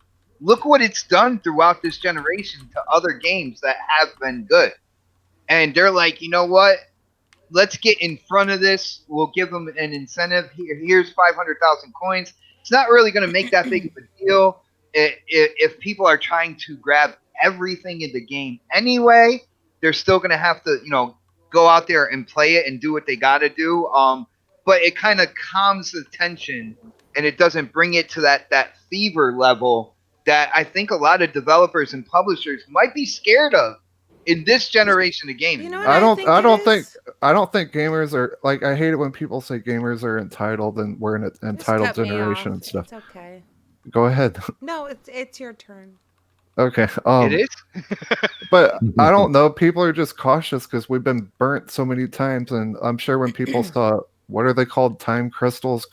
Look what it's done throughout this generation to other games that have been good. And they're like, you know what? Let's get in front of this. We'll give them an incentive. Here's 500,000 coins. It's not really going to make that big of a deal if people are trying to grab everything in the game anyway. They're still going to have to, go out there and play it and do what they got to do. But it kind of calms the tension, and it doesn't bring it to that fever level that I think a lot of developers and publishers might be scared of in this generation of gaming. I don't think gamers are like. I hate it when people say gamers are entitled and we're in an entitled generation and stuff. It's okay. Go ahead. No, it's your turn. Okay. It is. But I don't know. People are just cautious because we've been burnt so many times, and I'm sure when people saw what are they called, time crystals,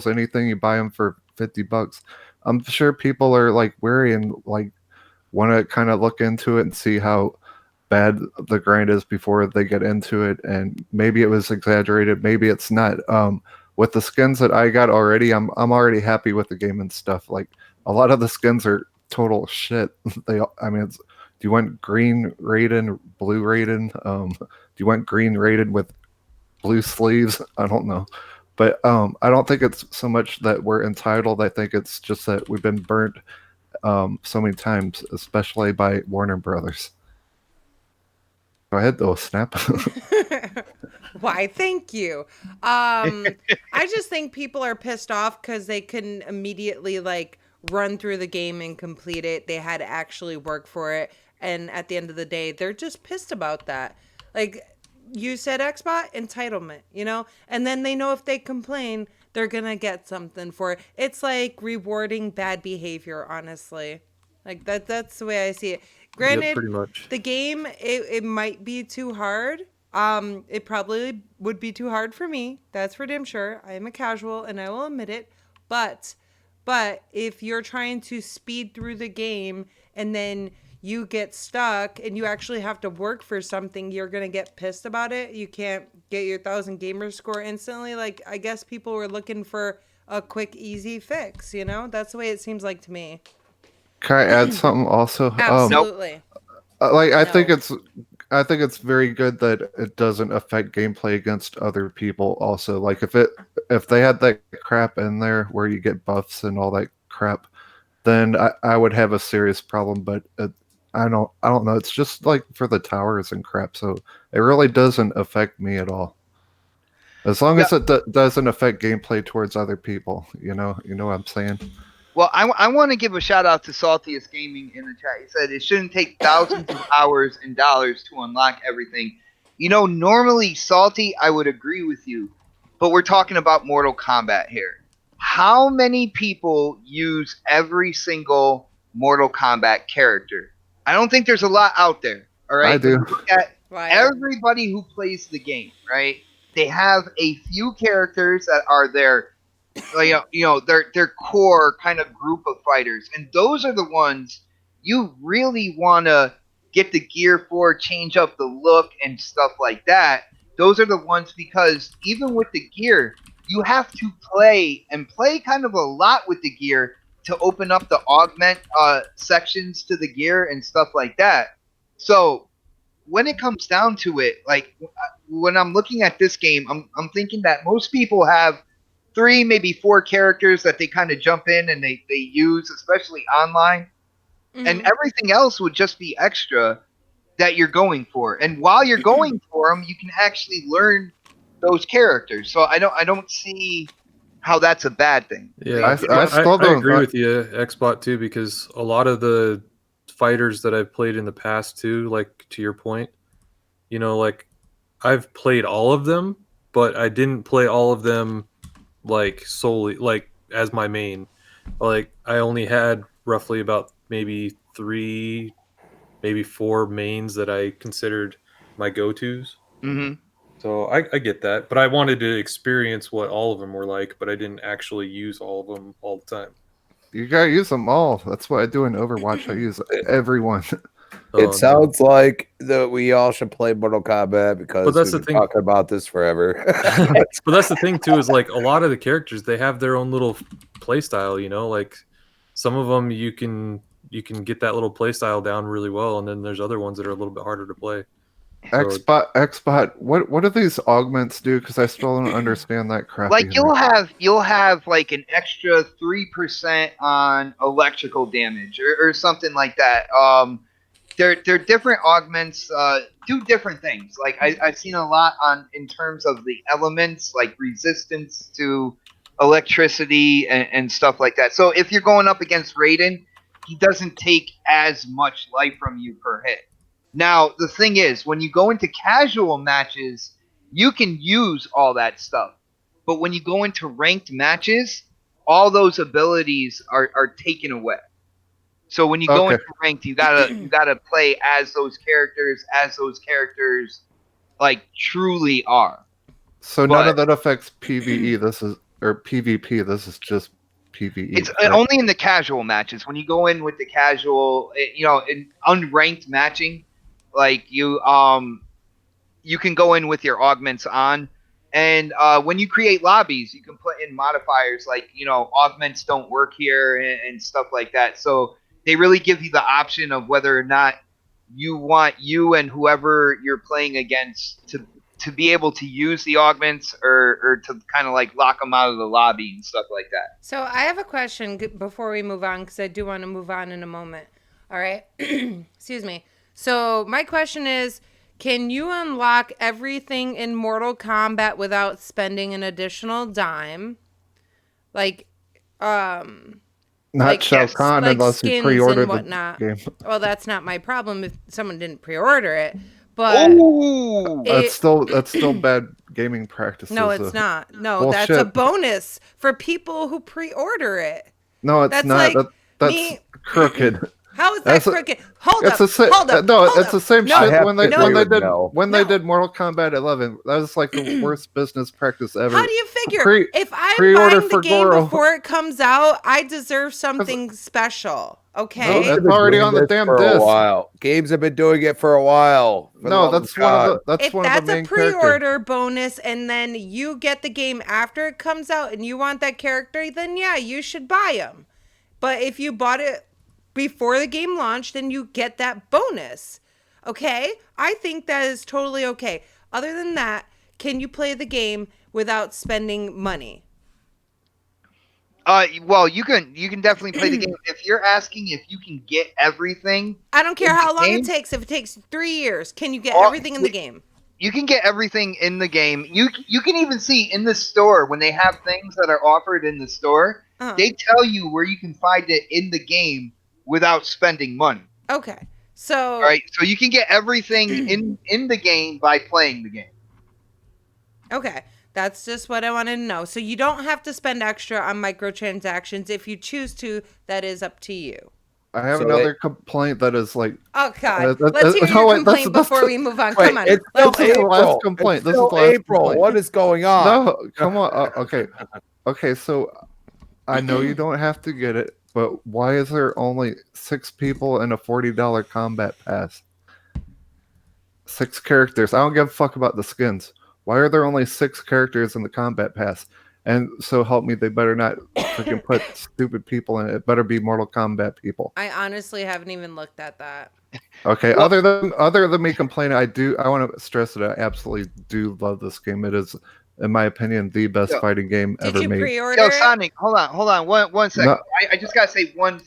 anything you buy them for $50, I'm sure people are like wary and like want to kind of look into it and see how bad the grind is before they get into it. And maybe it was exaggerated, maybe it's not. With the skins that I got already, I'm already happy with the game and stuff. Like a lot of the skins are total shit. Do you want green Raiden, blue Raiden? Do you want green Raiden with blue sleeves? I don't know. But I don't think it's so much that we're entitled. I think it's just that we've been burnt so many times, especially by Warner Brothers. Go ahead, though, Snap. Why, thank you. I just think people are pissed off because they couldn't immediately like run through the game and complete it. They had to actually work for it. And at the end of the day, they're just pissed about that. Like you said, Xbot, entitlement, and then they know if they complain, they're going to get something for it. It's like rewarding bad behavior, honestly. Like that's the way I see it. Granted, pretty much. The game, it might be too hard. It probably would be too hard for me. That's for damn sure. I am a casual and I will admit it. But if you're trying to speed through the game and then you get stuck and you actually have to work for something, you're going to get pissed about it. You can't get your 1,000 gamer score instantly. Like, I guess people were looking for a quick, easy fix, That's the way it seems like to me. Can I add something also? Absolutely. I think it's very good that it doesn't affect gameplay against other people also. Like if they had that crap in there where you get buffs and all that crap, then I would have a serious problem. But I don't know. It's just like for the towers and crap, so it really doesn't affect me at all. As long as it doesn't affect gameplay towards other people, you know what I'm saying? Well, I want to give a shout out to Saltiest Gaming in the chat. He said it shouldn't take thousands of hours and dollars to unlock everything. Normally, Salty, I would agree with you, but we're talking about Mortal Kombat here. How many people use every single Mortal Kombat character? I don't think there's a lot out there. All right, I do. Look at everybody who plays the game, right? They have a few characters that are their core kind of group of fighters, and those are the ones you really want to get the gear for, change up the look and stuff like that. Those are the ones, because even with the gear, you have to play kind of a lot with the gear to open up the augment sections to the gear and stuff like that. So when it comes down to it, like when I'm looking at this game, I'm thinking that most people have 3, maybe 4 characters that they kind of jump in and they use, especially online. Mm-hmm. And everything else would just be extra that you're going for. And while you're going for them, you can actually learn those characters. So I don't see how that's a bad thing. Yeah, I agree with you, Xbot, too, because a lot of the fighters that I've played in the past, too, like to your point, like I've played all of them, but I didn't play all of them like solely like as my main. Like I only had roughly about maybe 3, maybe 4 mains that I considered my go-tos. Mm-hmm. So I get that, but I wanted to experience what all of them were like, but I didn't actually use all of them all the time. You gotta use them all. That's what I do in Overwatch. I use everyone. It sounds like that we all should play Mortal Kombat because we've been talking about this forever. But that's the thing too, is like a lot of the characters, they have their own little play style. Like some of them you can get that little play style down really well, and then there's other ones that are a little bit harder to play. Xbot, what do these augments do? Because I still don't understand that crap. Like you'll have like an extra 3% on electrical damage or something like that. They're different augments do different things. Like I've seen a lot in terms of the elements, like resistance to electricity and stuff like that. So if you're going up against Raiden, he doesn't take as much life from you per hit. Now, the thing is, when you go into casual matches, you can use all that stuff. But when you go into ranked matches, all those abilities are taken away. So when you go into ranked, you gotta play as those characters like truly are. So none of that affects PvE. Or PvP. This is just PvE. It's only in the casual matches. When you go in with the casual, in unranked matching, like you can go in with your augments on, and when you create lobbies, you can put in modifiers like augments don't work here and stuff like that. So they really give you the option of whether or not you want you and whoever you're playing against to be able to use the augments or to kind of like lock them out of the lobby and stuff like that. So I have a question before we move on, because I do want to move on in a moment. All right. Excuse me. So my question is, can you unlock everything in Mortal Kombat without spending an additional dime? Like, not Shao Kahn unless you pre-order the game. Well, that's not my problem if someone didn't pre-order it. But that's still bad gaming practices. No, it's not. No, bullshit. That's a bonus for people who pre-order it. No, it's not. Like that's crooked. How is that crooked? Hold up. It's the same shit when they did Mortal Kombat 11. That was like the worst business practice ever. How do you figure if I'm buying the game before it comes out, I deserve something special? Okay, no, it's already on the damn disc. A while. Games have been doing it for a while. That's one of the main pre-order bonus, and then you get the game after it comes out, and you want that character, then yeah, you should buy them. But if you bought it before the game launched, then you get that bonus. Okay? I think that is totally okay. Other than that, can you play the game without spending money? Well, you can definitely play the game. If you're asking if you can get everything, I don't care how long game, it takes. If it takes 3 years, can you get everything in the game? You can get everything in the game. You can even see in the store when they have things that are offered in the store. They tell you where you can find it in the game without spending money. Okay, so all right, so you can get everything in the game by playing the game. Okay, that's just what I wanted to know. So you don't have to spend extra on microtransactions. If you choose to, that is up to you. I have another complaint that is like. Oh God! Let's hear your complaint before we move on. Come on. This is the last complaint. This is the last April. complaint. What is going on? No, come on. Okay. So I know you don't have to get it, but why is there only 6 people in a $40 combat pass? 6 characters. I don't give a fuck about the skins. Why are there only 6 characters in the combat pass? And so help me, they better not freaking put stupid people in it. It better be Mortal Kombat people. I honestly haven't even looked at that. Okay, well, other than me complaining, I want to stress that I absolutely do love this game. It is, in my opinion, the best fighting game ever made. Did you pre-order Yo, Sonic, hold on, one second. No. I just gotta say one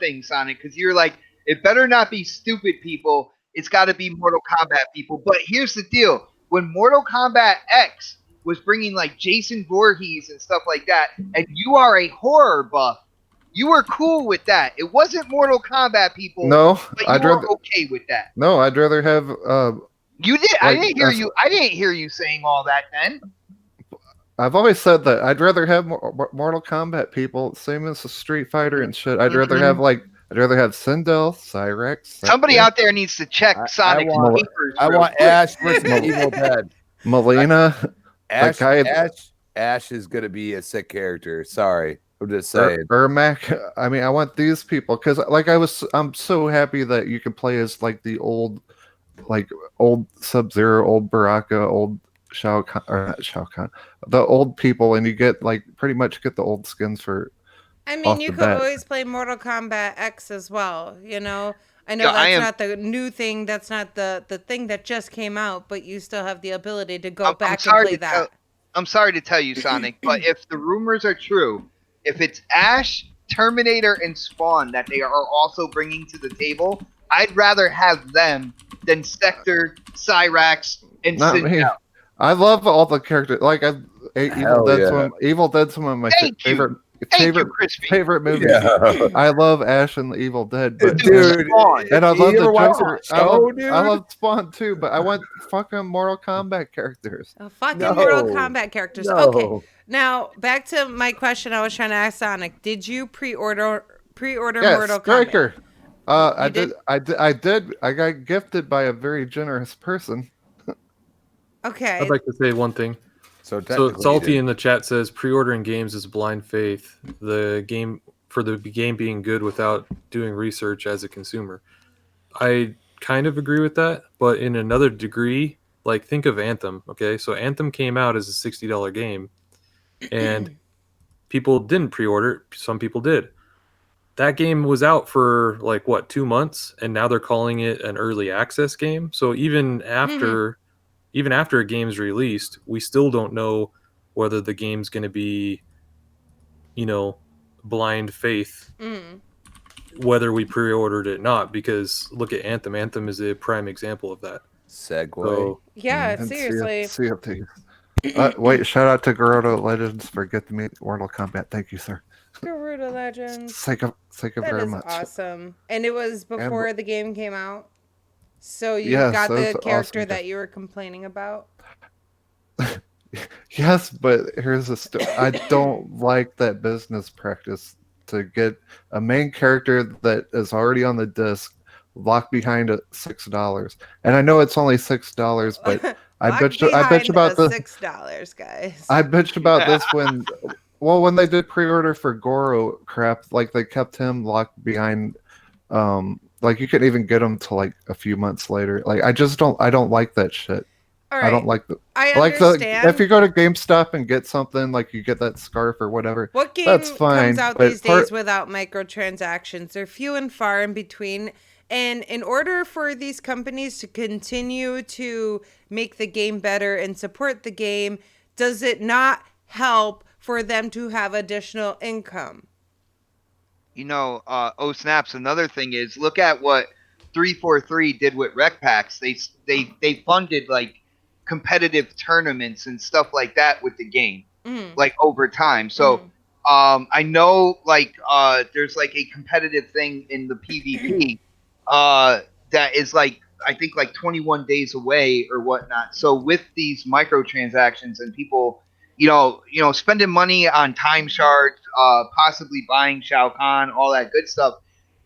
thing, Sonic, because you're like, it better not be stupid people. It's got to be Mortal Kombat people. But here's the deal: when Mortal Kombat X was bringing like Jason Voorhees and stuff like that, and you are a horror buff, you were cool with that. It wasn't Mortal Kombat people. No, but you were okay with that. No, I'd rather have. You did. I didn't hear you. I didn't hear you saying all that then. I've always said that I'd rather have Mortal Kombat people, same as the Street Fighter and shit. I'd rather have Sindel, Cyrex. Somebody out there needs to check Sonic's papers. I want Ash versus Evil Dead. Melina. Ash is gonna be a sick character. Sorry, I'm just saying. Ermac. I mean, I want these people because, I'm so happy that you can play as like the old Sub-Zero, old Baraka, old Shao Kahn, or not Shao Kahn, the old people, and you get pretty much get the old skins for. I mean, you could always play Mortal Kombat X as well. You know. I know that's not the new thing. That's not the thing that just came out, but you still have the ability to go back and play that. I'm sorry to tell you, Sonic, but if the rumors are true, if it's Ash, Terminator, and Spawn that they are also bringing to the table, I'd rather have them than Sector, Cyrax, and Sindel. I love all the characters. Evil Dead's one of my favorite movies. Yeah. I love Ash and the Evil Dead, but and I love the Joker. I love Spawn too, but I want fucking Mortal Kombat characters. Mortal Kombat characters. No. Okay, now back to my question. I was trying to ask Sonic. Did you pre-order Mortal Kombat? I did. I got gifted by a very generous person. Okay. I'd like to say one thing. So Salty in the chat says pre-ordering games is blind faith. The game being good without doing research as a consumer. I kind of agree with that, but in another degree, like think of Anthem. Okay, so Anthem came out as a $60 game, and people didn't pre-order. Some people did. That game was out for 2 months, and now they're calling it an early access game. So even after a game's released, we still don't know whether the game's going to be, blind faith, whether we pre-ordered it or not, because look at Anthem. Anthem is a prime example of that. Segue. So, yeah, seriously. Wait, shout out to Gerudo Legends for getting me Mortal Kombat. Thank you, sir. Gerudo Legends. Thank you very much. That is awesome. And it was before the game came out? So you got the character that you were complaining about? Yes, but here's the I don't like that business practice to get a main character that is already on the disc locked behind $6. And I know it's only $6, but I bitch about the $6, guys. I bitched about this when they did pre-order for Goro crap, they kept him locked behind you couldn't even get them till a few months later. I don't like that shit. All right. I don't like I understand. If you go to GameStop and get something, you get that scarf or whatever. What game that's fine, comes out these days without microtransactions? They're few and far in between. And in order for these companies to continue to make the game better and support the game, does it not help for them to have additional income. OhSnaps, another thing is, look at what 343 did with rec packs. They funded like competitive tournaments and stuff like that with the game, like over time. So I know like there's like a competitive thing in the PvP that is like, I think like 21 days away or whatnot. So with these microtransactions and people, spending money on time shards, possibly buying Shao Kahn, all that good stuff,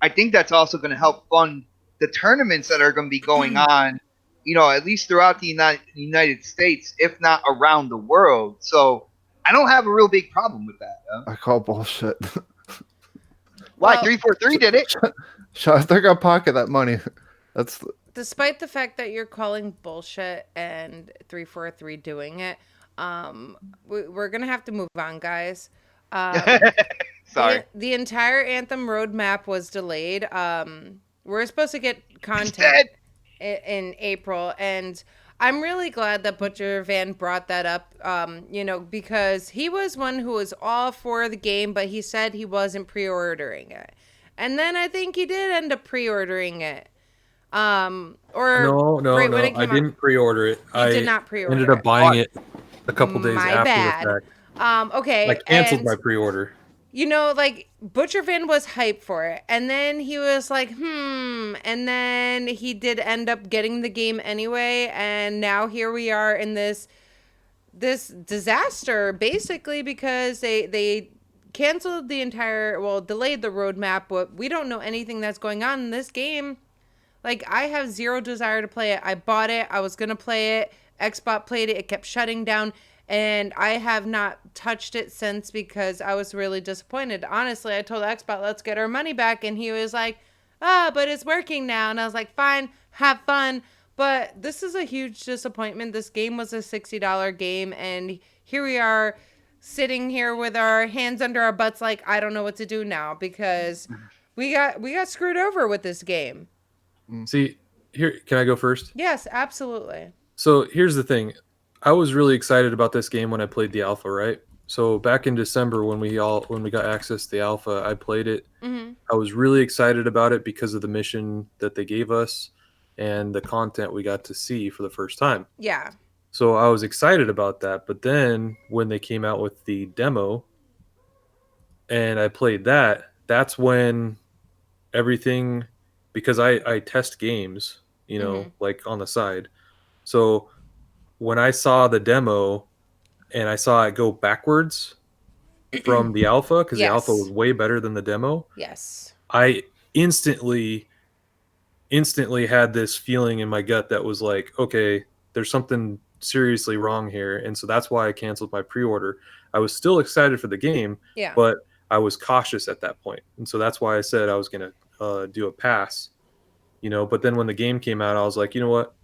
I think that's also going to help fund the tournaments that are going to be going on, at least throughout the United States, if not around the world. So I don't have a real big problem with that. I call bullshit. Why? 343 did it. They're going to pocket that money. That's... Despite the fact that you're calling bullshit and 343 doing it, we're gonna have to move on, guys. Sorry. The entire Anthem roadmap was delayed. We're supposed to get content in April, and I'm really glad that Butcher Van brought that up. Because he was one who was all for the game, but he said he wasn't pre-ordering it, and then I think he did end up pre-ordering it. No, I didn't pre-order it. I did not pre-order. Ended up buying it a couple days My after bad. the fact. Okay. I canceled my pre-order. Like Butcher Van was hyped for it, and then he was like, and then he did end up getting the game anyway, and now here we are in this disaster, basically, because they canceled delayed the roadmap, but we don't know anything that's going on in this game. Like, I have zero desire to play it. I bought it. I was going to play it. Xbox played it. It kept shutting down. And I have not touched it since because I was really disappointed. Honestly, I told Xbox, let's get our money back. And he was like, but it's working now. And I was like, fine, have fun. But this is a huge disappointment. This game was a $60 game. And here we are sitting here with our hands under our butts like, I don't know what to do now because we got screwed over with this game. See, here, can I go first? Yes, absolutely. So here's the thing. I was really excited about this game when I played the alpha, right? So back in December when we got access to the alpha, I played it. Mm-hmm. I was really excited about it because of the mission that they gave us and the content we got to see for the first time. Yeah. So I was excited about that. But then when they came out with the demo and I played that, that's when everything... Because I test games, like on the side. So when I saw the demo and I saw it go backwards from the alpha, because the alpha was way better than the demo. Yes. I instantly had this feeling in my gut that was like, okay, there's something seriously wrong here. And so that's why I canceled my pre-order. I was still excited for the game, but I was cautious at that point. And so that's why I said I was going to do a pass, but then when the game came out, I was like, you know what?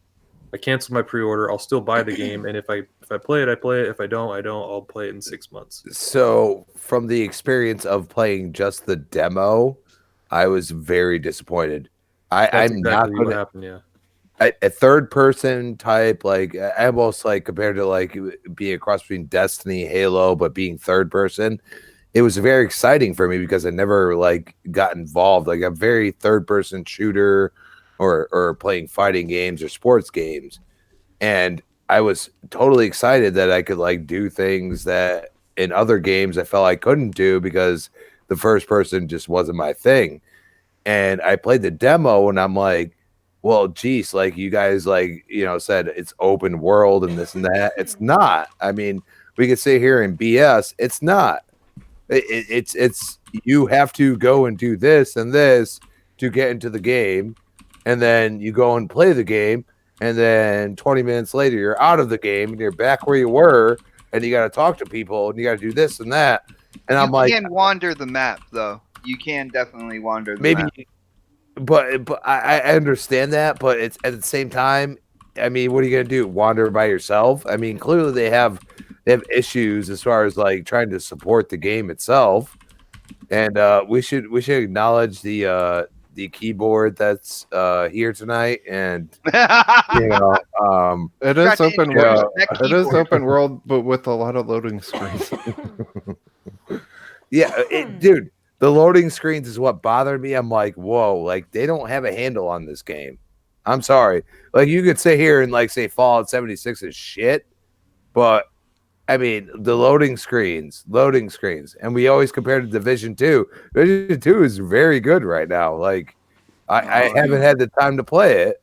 I canceled my pre-order. I'll still buy the game. And if I play it, I play it. If I don't, I don't. I'll play it in 6 months. So from the experience of playing just the demo, I was very disappointed. I'm exactly not going what happened. Yeah. A third person type, like almost like compared to like being a cross between Destiny, Halo, but being third person. It was very exciting for me because I never like got involved. Like a very third person shooter or playing fighting games or sports games. And I was totally excited that I could like do things that in other games I felt I couldn't do because the first person just wasn't my thing. And I played the demo and I'm like, well, geez, like you guys like, said it's open world and this and that. It's not. I mean, we could sit here and BS. It's not. It's you have to go and do this and this to get into the game, and then you go and play the game, and then 20 minutes later you're out of the game and you're back where you were, and you got to talk to people and you got to do this and that. And I'm like, you can wander the map though. You can definitely wander the map. But I understand that, but it's at the same time. I mean, what are you gonna do? Wander by yourself? I mean, clearly they have issues as far as like trying to support the game itself, and we should acknowledge the the keyboard that's here tonight, and you know, it is open world. that It is keyboard. open world, but with a lot of loading screens. yeah, dude, the loading screens is what bothered me. I'm like, whoa, like they don't have a handle on this game. I'm sorry. Like you could sit here and like say Fallout 76 is shit, but I mean the loading screens, and we always compare to Division 2. Division 2 is very good right now. Like I haven't had the time to play it,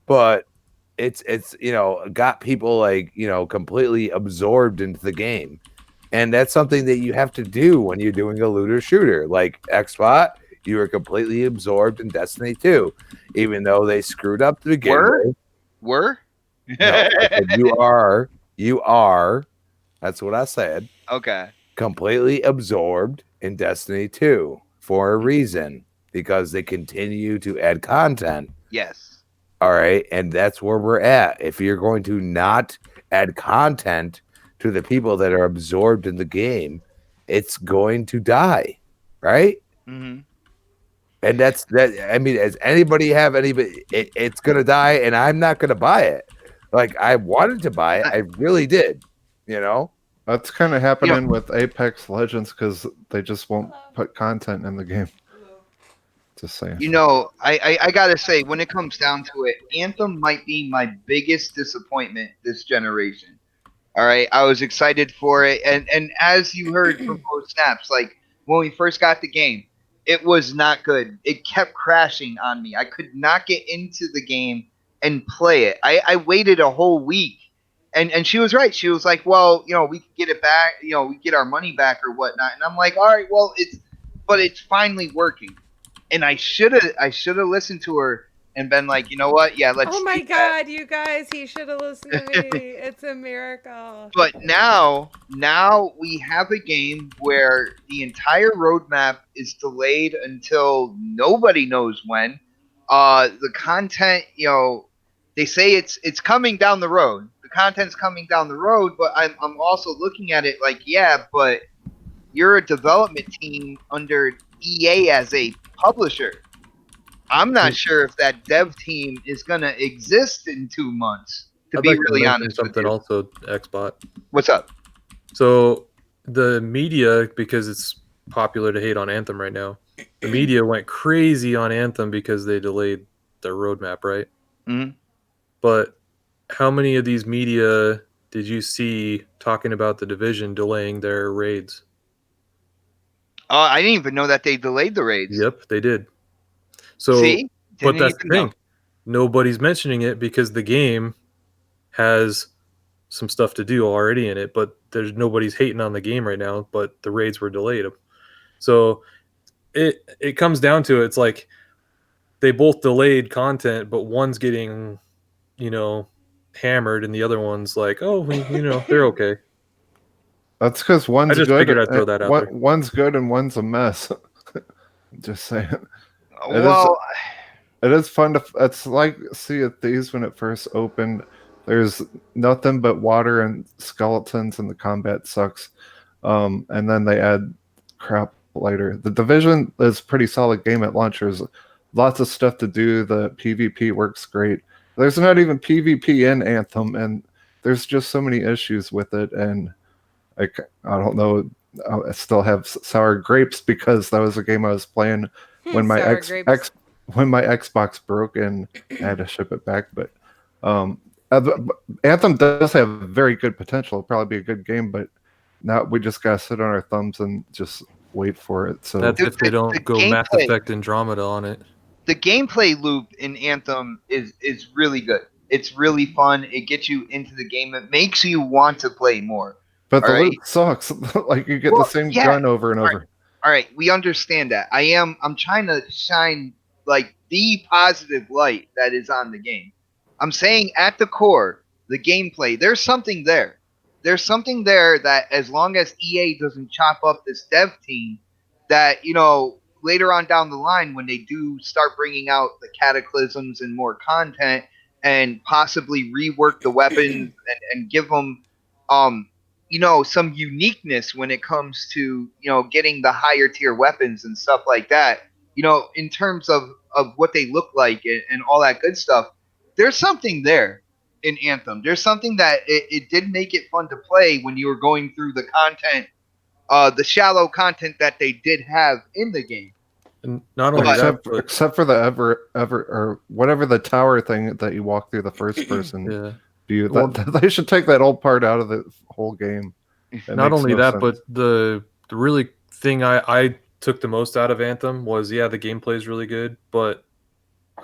but it's you know got people like you know completely absorbed into the game, and that's something that you have to do when you're doing a looter shooter like Xbot. You were completely absorbed in Destiny 2, even though they screwed up the beginning. Were? No, you are. That's what I said. Okay. Completely absorbed in Destiny 2 for a reason, because they continue to add content. Yes. All right. And that's where we're at. If you're going to not add content to the people that are absorbed in the game, it's going to die. Right? Mm-hmm. And that's that. I mean, does anybody have anybody? It's gonna die, and I'm not gonna buy it. Like I wanted to buy it, I really did. You know, That's kind of happening with Apex Legends because they just won't put content in the game. Just saying. You know, I gotta say, when it comes down to it, Anthem might be my biggest disappointment this generation. All right, I was excited for it, and as you heard from OhSnaps, like when we first got the game, it was not good. It kept crashing on me. I could not get into the game and play it. I waited a whole week, and she was right. She was like, well, you know, we can get it back. You know, we get our money back or whatnot. And I'm like, all right, well, it's finally working. And I should have listened to her and been like, you know what? Yeah, let's. Oh my God, you guys, he should have listened to me. It's a miracle. But now we have a game where the entire roadmap is delayed until nobody knows when. The content, you know, they say it's coming down the road. The content's coming down the road, but I'm also looking at it like, yeah, but you're a development team under EA as a publisher. I'm not sure if that dev team is gonna exist in 2 months. To be really honest with you. Also, Xbot. What's up? So the media, because it's popular to hate on Anthem right now, the media went crazy on Anthem because they delayed their roadmap, right? Mm-hmm. But how many of these media did you see talking about the Division delaying their raids? I didn't even know that they delayed the raids. Yep, they did. So, see? But that's the thing. Nobody's mentioning it because the game has some stuff to do already in it, but nobody's hating on the game right now, but the raids were delayed. So it comes down to it's like they both delayed content, but one's getting, you know, hammered and the other one's like, oh, you know, they're okay. That's because one's I just good. figured I'd throw that out there. One's good and one's a mess. Just saying. It is fun to. It's like Sea of Thieves when it first opened. There's nothing but water and skeletons, and the combat sucks. And then they add crap later. The Division is a pretty solid game at launch. There's lots of stuff to do. The PvP works great. There's not even PvP in Anthem, and there's just so many issues with it. And I don't know. I still have sour grapes because that was a game I was playing when my when my Xbox broke and I had to ship it back. But Anthem does have very good potential. It'll probably be a good game, but now we just gotta sit on our thumbs and just wait for it. So that's if they don't go Mass Effect Andromeda on it. The gameplay loop in Anthem is really good. It's really fun. It gets you into the game. It makes you want to play more. But the loop sucks. Like you get the same gun over and over. All right, we understand that. I'm trying to shine like the positive light that is on the game. I'm saying at the core, the gameplay, there's something there. There's something there that as long as EA doesn't chop up this dev team, that, you know, later on down the line when they do start bringing out the cataclysms and more content and possibly rework the weapons and give them you know, some uniqueness when it comes to, you know, getting the higher tier weapons and stuff like that. You know, in terms of of what they look like and all that good stuff, there's something there in Anthem. There's something that it did make it fun to play when you were going through the content, the shallow content that they did have in the game. And not only except for the ever or whatever the tower thing that you walk through the first person view. They should take that old part out of the whole game. Not only that, but the really thing I took the most out of Anthem was, the gameplay is really good, but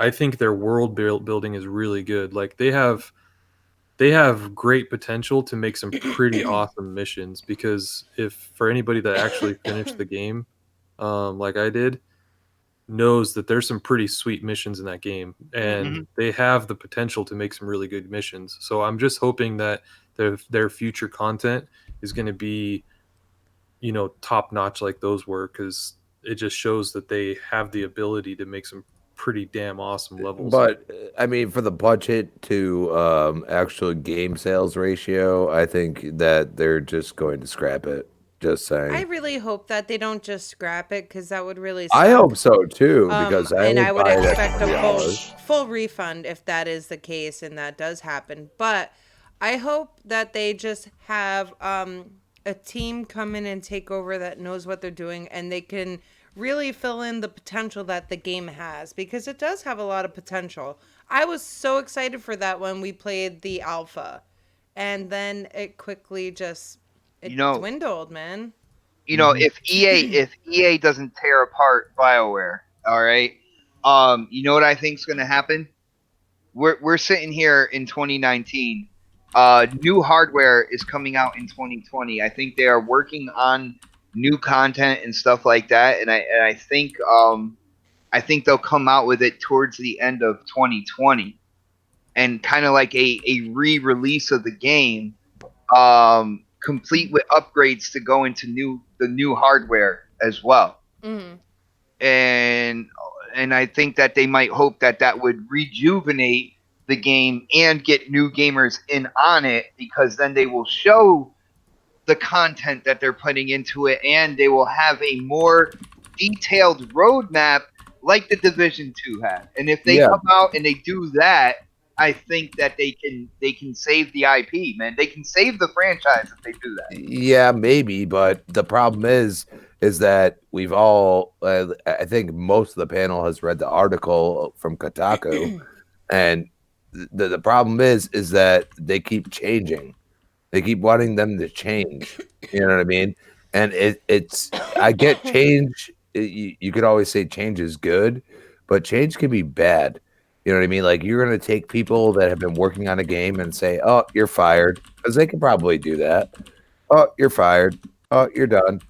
I think their world building is really good. Like they have great potential to make some pretty awesome missions, because if for anybody that actually finished the game, like I did, knows that there's some pretty sweet missions in that game, and they have the potential to make some really good missions. So I'm just hoping that their future content is going to be, top notch like those were, because it just shows that they have the ability to make some pretty damn awesome levels. But I mean, for the budget to actual game sales ratio, I think that they're just going to scrap it. Just saying. I really hope that they don't just scrap it, because that would really suck. I hope so too, because I would expect a full refund if that is the case and that does happen. But I hope that they just have a team come in and take over that knows what they're doing, and they can really fill in the potential that the game has, because it does have a lot of potential. I was so excited for that when we played the alpha, and then it quickly just dwindled, man. If EA doesn't tear apart BioWare, all right, you know what I think is going to happen? We're sitting here in 2019. New hardware is coming out in 2020. I think they are working on new content and stuff like that, and I think they'll come out with it towards the end of 2020, and kind of like a re-release of the game, complete with upgrades to go into the new hardware as well. And I think that they might hope that would rejuvenate the game and get new gamers in on it, because then they will show the content that they're putting into it, and they will have a more detailed roadmap like the Division 2 had. And if they come out and they do that, I think that they can save the IP, man. They can save the franchise if they do that. Yeah, maybe, but the problem is that we've all, I think most of the panel has read the article from Kotaku, and the problem is that they keep changing. They keep wanting them to change. You know what I mean? And it's I get change. You could always say change is good, but change can be bad. You know what I mean? Like, you're going to take people that have been working on a game and say, oh, you're fired, because they can probably do that. Oh, you're fired. Oh, you're done.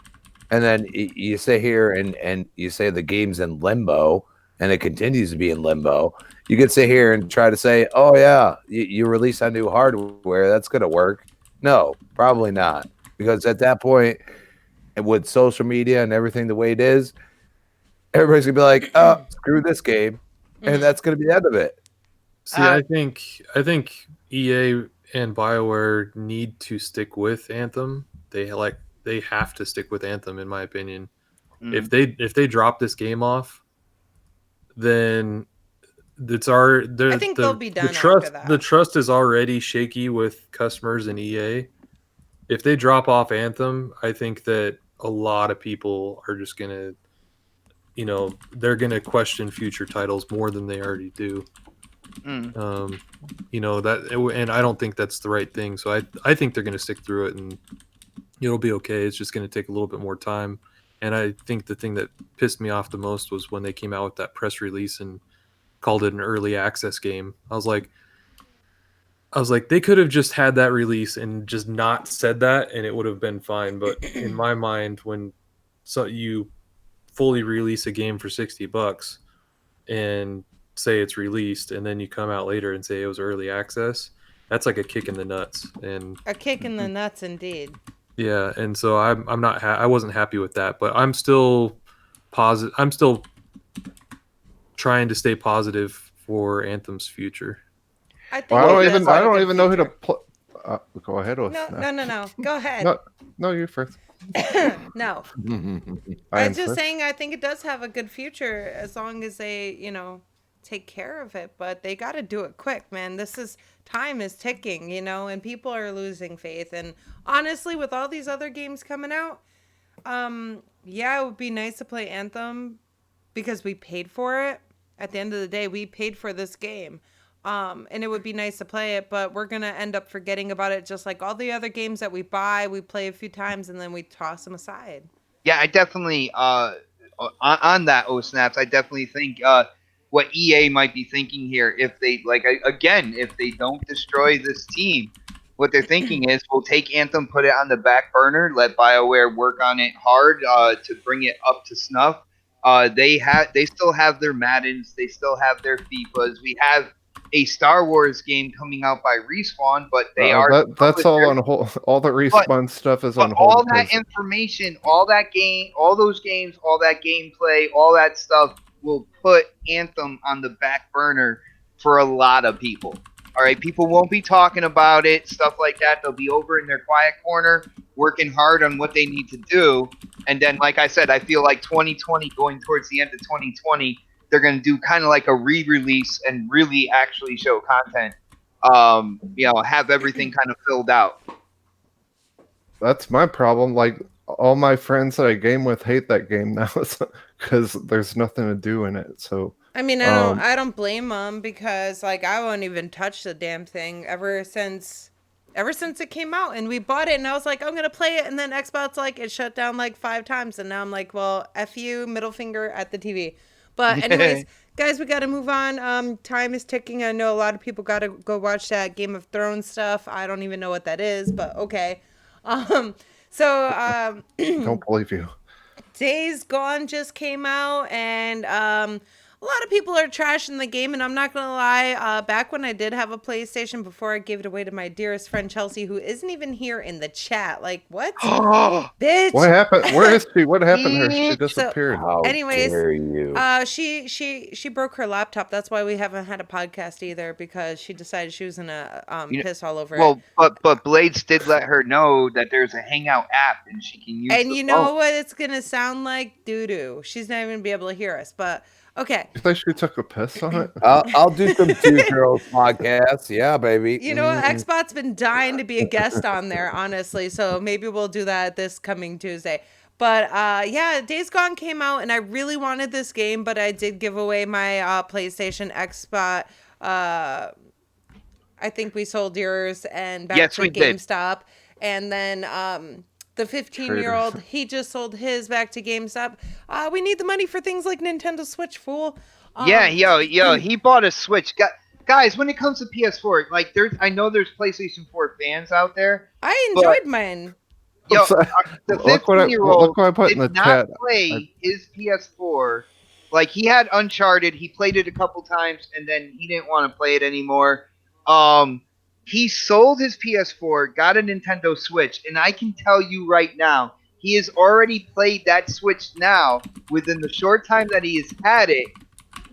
And then you sit here and you say the game's in limbo, and it continues to be in limbo. You could sit here and try to say, oh, yeah, you release a new hardware, that's going to work. No, probably not. Because at that point, with social media and everything the way it is, everybody's going to be like, oh, screw this game. And that's going to be the end of it. See, I think EA and BioWare need to stick with Anthem. They have to stick with Anthem, in my opinion. If they drop this game off, then I think they'll be done after that. The trust is already shaky with customers in EA. If they drop off Anthem, I think that a lot of people are just gonna, they're gonna question future titles more than they already do. And I don't think that's the right thing. So I think they're gonna stick through it, and it'll be okay. It's just gonna take a little bit more time. And I think the thing that pissed me off the most was when they came out with that press release and called it an early access game. I was like, they could have just had that release and just not said that, and it would have been fine. But in my mind, when you fully release a game for $60 and say it's released, and then you come out later and say it was early access, that's like a kick in the nuts. And a kick in the nuts, indeed. Yeah, and so I'm not. I wasn't happy with that, but I'm still positive. I'm still trying to stay positive for Anthem's future. I don't even know who to play. Go ahead. No. Go ahead. No, you first. No. I I'm just insist. saying I think it does have a good future as long as they, take care of it. But they got to do it quick, man. Time is ticking, and people are losing faith. And honestly, with all these other games coming out, yeah, it would be nice to play Anthem because we paid for it. At the end of the day, we paid for this game. And it would be nice to play it, but we're going to end up forgetting about it just like all the other games that we buy, we play a few times, and then we toss them aside. Yeah, I definitely on that OhSnaps, I definitely think what EA might be thinking here, if they again, if they don't destroy this team, what they're thinking is we'll take Anthem, put it on the back burner, let BioWare work on it hard to bring it up to snuff. They still have their Maddens, they still have their FIFAs. We have a Star Wars game coming out by Respawn, but they are that's all on hold. All the Respawn stuff is on but hold. all that information, all that game, all those games, all that gameplay, all that stuff will put Anthem on the back burner for a lot of people. All right, people won't be talking about it, stuff like that. They'll be over in their quiet corner, working hard on what they need to do. And then, like I said, I feel like 2020, going towards the end of 2020, they're going to do kind of like a re-release and really actually show content. Have everything kind of filled out. That's my problem. Like, all my friends that I game with hate that game now because there's nothing to do in it. So I mean, I don't blame them because like I won't even touch the damn thing ever since it came out, and we bought it, and I was like, I'm gonna play it, and then Xbox like it shut down like 5 times, and now I'm like, well, F you, middle finger at the TV. But anyways, guys, we got to move on. Time is ticking. I know a lot of people got to go watch that Game of Thrones stuff. I don't even know what that is, but okay. Don't believe you. Days Gone just came out, and a lot of people are trashing the game, and I'm not gonna lie. Back when I did have a PlayStation, before I gave it away to my dearest friend Chelsea, who isn't even here in the chat. Like, what? Bitch. What happened? Where is she? What happened to her? She disappeared. How dare you? She broke her laptop. That's why we haven't had a podcast either, because she decided she was gonna piss all over it. But Blades did let her know that there's a Hangout app and she can use. And you know what it's gonna sound like? Doo doo. She's not even gonna be able to hear us, but. Okay. You think she took a piss on it? I'll do some Two Girls podcasts. Yeah, baby. You know what? Xbot's been dying to be a guest on there, honestly. So maybe we'll do that this coming Tuesday. But yeah, Days Gone came out, and I really wanted this game, but I did give away my PlayStation Xbot. I think we sold yours and back to GameStop. Did. And then the 15-year-old, he just sold his back to GameStop. We need the money for things like Nintendo Switch, fool. He bought a Switch. Guys, when it comes to PS4, like I know there's PlayStation 4 fans out there. I enjoyed mine. The 15-year-old did not chat. play his PS4. Like, he had Uncharted. He played it a couple times, and then he didn't want to play it anymore. He sold his PS4, got a Nintendo Switch, and I can tell you right now, he has already played that Switch now, within the short time that he has had it,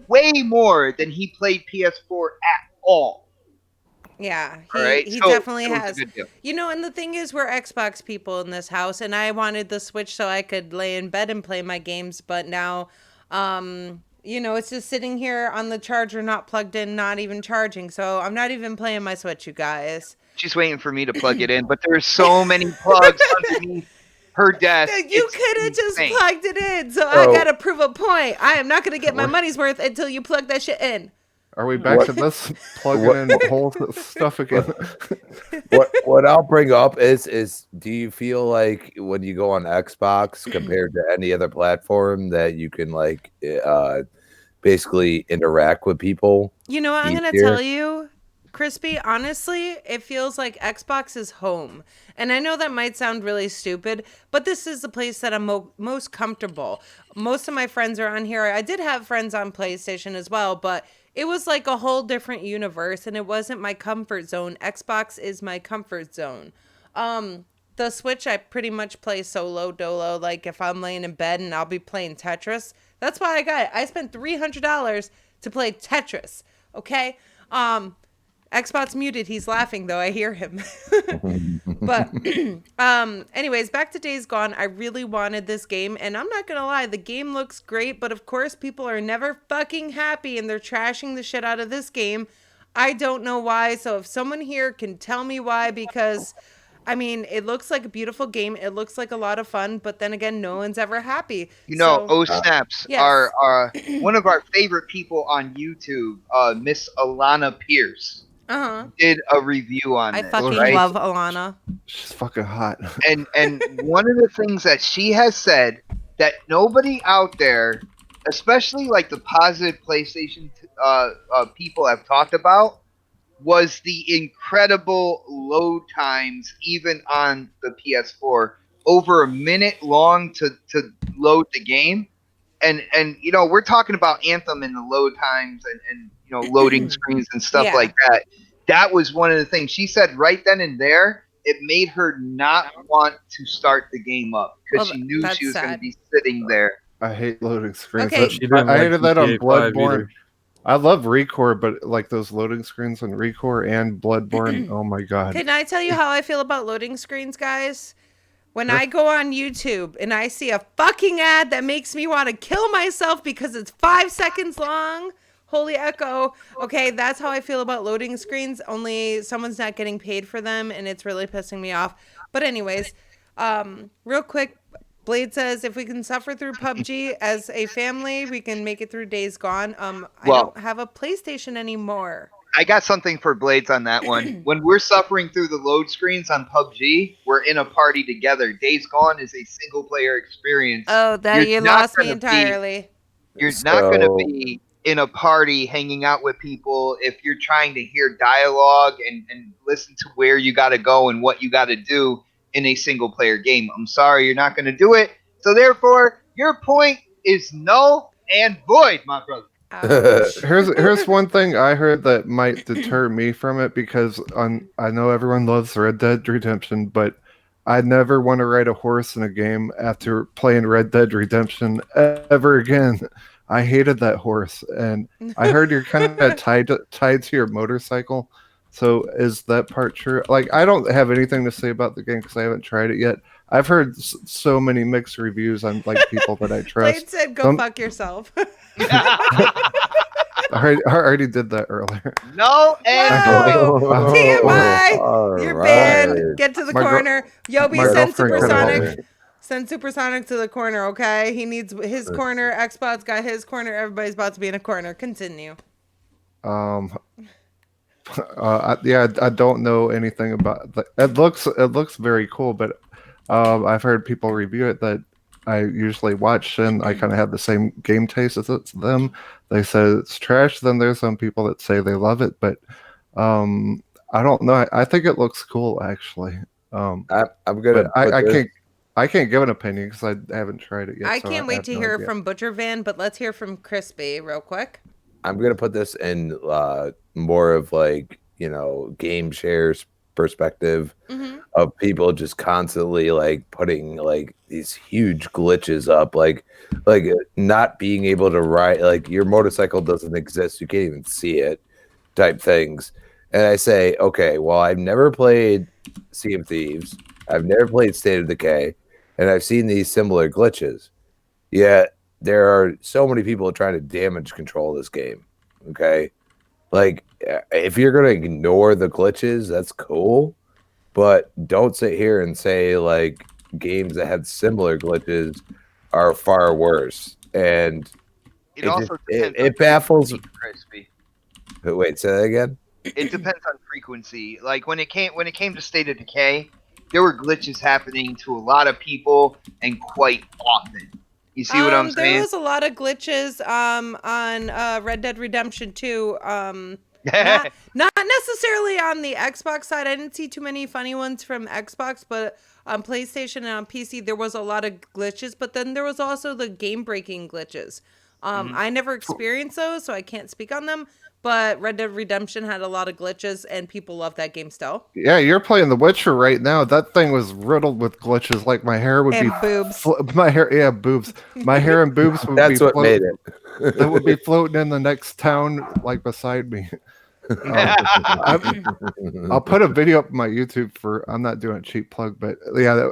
way more than he played PS4 at all. Yeah, he definitely has. You know, and the thing is, we're Xbox people in this house, and I wanted the Switch so I could lay in bed and play my games, but now... it's just sitting here on the charger, not plugged in, not even charging. So I'm not even playing my Switch, you guys. She's waiting for me to plug it in, but there's so many plugs underneath her desk. You could have just plugged it in. So I got to prove a point. I am not going to get my money's worth until you plug that shit in. Are we back to this plugging in whole stuff again? What I'll bring up is do you feel like when you go on Xbox compared to any other platform that you can like basically interact with people? You know what I'm going to tell you, Crispy? Honestly, it feels like Xbox is home. And I know that might sound really stupid, but this is the place that I'm most comfortable. Most of my friends are on here. I did have friends on PlayStation as well, but it was like a whole different universe, and it wasn't my comfort zone. Xbox is my comfort zone. The Switch, I pretty much play solo dolo. Like if I'm laying in bed and I'll be playing Tetris, that's why I got it. I spent $300 to play Tetris. Okay. Xbox muted. He's laughing though. I hear him. But anyways, back to Days Gone. I really wanted this game, and I'm not gonna lie, the game looks great, but of course people are never fucking happy and they're trashing the shit out of this game. I don't know why. So if someone here can tell me why, because I mean, it looks like a beautiful game. It looks like a lot of fun, but then again, no one's ever happy. You know, So, OhSnaps yes. are one of our favorite people on YouTube, Miss Alana Pierce, did a review on I this. fucking right? love Alana. She's fucking hot. And one of the things that she has said that nobody out there, especially like the positive PlayStation people have talked about, was the incredible load times even on the PS4, over a minute long to load the game. And you know, we're talking about Anthem and the load times and you know, loading screens and stuff Yeah. like that. That was one of the things she said right then and there. It made her not want to start the game up because Well, she knew that's she was going to sad. be sitting there. I hate loading screens. Okay. She didn't I like hated that on GTA 5 Bloodborne. either. I love Recore, but like those loading screens on Recore and Bloodborne, oh my god. Can I tell you how I feel about loading screens, guys? When I go on YouTube and I see a fucking ad that makes me want to kill myself because it's 5 seconds long, holy echo. Okay, that's how I feel about loading screens. Only someone's not getting paid for them, and it's really pissing me off. But anyways, real quick, Blade says if we can suffer through PUBG as a family, we can make it through Days Gone. I Well- don't have a PlayStation anymore. I got something for Blades on that one. When we're suffering through the load screens on PUBG, we're in a party together. Days Gone is a single player experience. Oh, that you You're not lost me gonna be- entirely. You're not going to So- be in a party hanging out with people if you're trying to hear dialogue and listen to where you got to go and what you got to do in a single player game. I'm sorry, you're not going to do it. So therefore, your point is null and void, my brother. Ouch. Here's one thing I heard that might deter me from it, because I know everyone loves Red Dead Redemption, but I never want to ride a horse in a game after playing Red Dead Redemption ever again. I hated that horse, and I heard you're kind of tied to your motorcycle. So is that part true? Like, I don't have anything to say about the game because I haven't tried it yet. I've heard so many mixed reviews on like people that I trust. Blade said, "Go fuck yourself." I already did that earlier. No and Whoa! void. TMI! All You're right. banned. Get to the My girl- corner. Yobi, my send girlfriend could've helped Supersonic. me. Send Supersonic to the corner, okay? He needs his corner. Xbox got his corner. Everybody's about to be in a corner. Continue. I don't know anything about that. It looks very cool, but I've heard people review it that I usually watch, and I kind of have the same game taste as them. They say it's trash. Then there's some people that say they love it, but I don't know. I think it looks cool, actually. I'm gonna. But I can't give an opinion because I haven't tried it yet. I so can't wait have to no hear idea. from Butcher Van, but let's hear from Crispy real quick. I'm gonna put this in more of like, you know, game shares perspective of people just constantly like putting like these huge glitches up, like not being able to ride, like your motorcycle doesn't exist, you can't even see it, type things. And I say, okay, well, I've never played Sea of Thieves, I've never played State of Decay, and I've seen these similar glitches. Yet there are so many people trying to damage control this game. Okay, like if you're gonna ignore the glitches, that's cool, but don't sit here and say like games that have similar glitches are far worse. And It also depends it on baffles. Crispy. Wait, say that again. It depends on frequency. Like when it came to State of Decay, there were glitches happening to a lot of people and quite often. You see what I'm saying? There was a lot of glitches on Red Dead Redemption 2. Not necessarily on the Xbox side. I didn't see too many funny ones from Xbox, but on PlayStation and on PC, there was a lot of glitches. But then there was also the game-breaking glitches. I never experienced those, so I can't speak on them. But Red Dead Redemption had a lot of glitches, and people love that game still. Yeah, you're playing The Witcher right now. That thing was riddled with glitches. Like my hair would And be boobs. my hair, yeah, boobs. My hair and boobs would That's be what made it. that would be floating in the next town, like beside me. I'll put a video up on my YouTube for. I'm not doing a cheap plug, but yeah,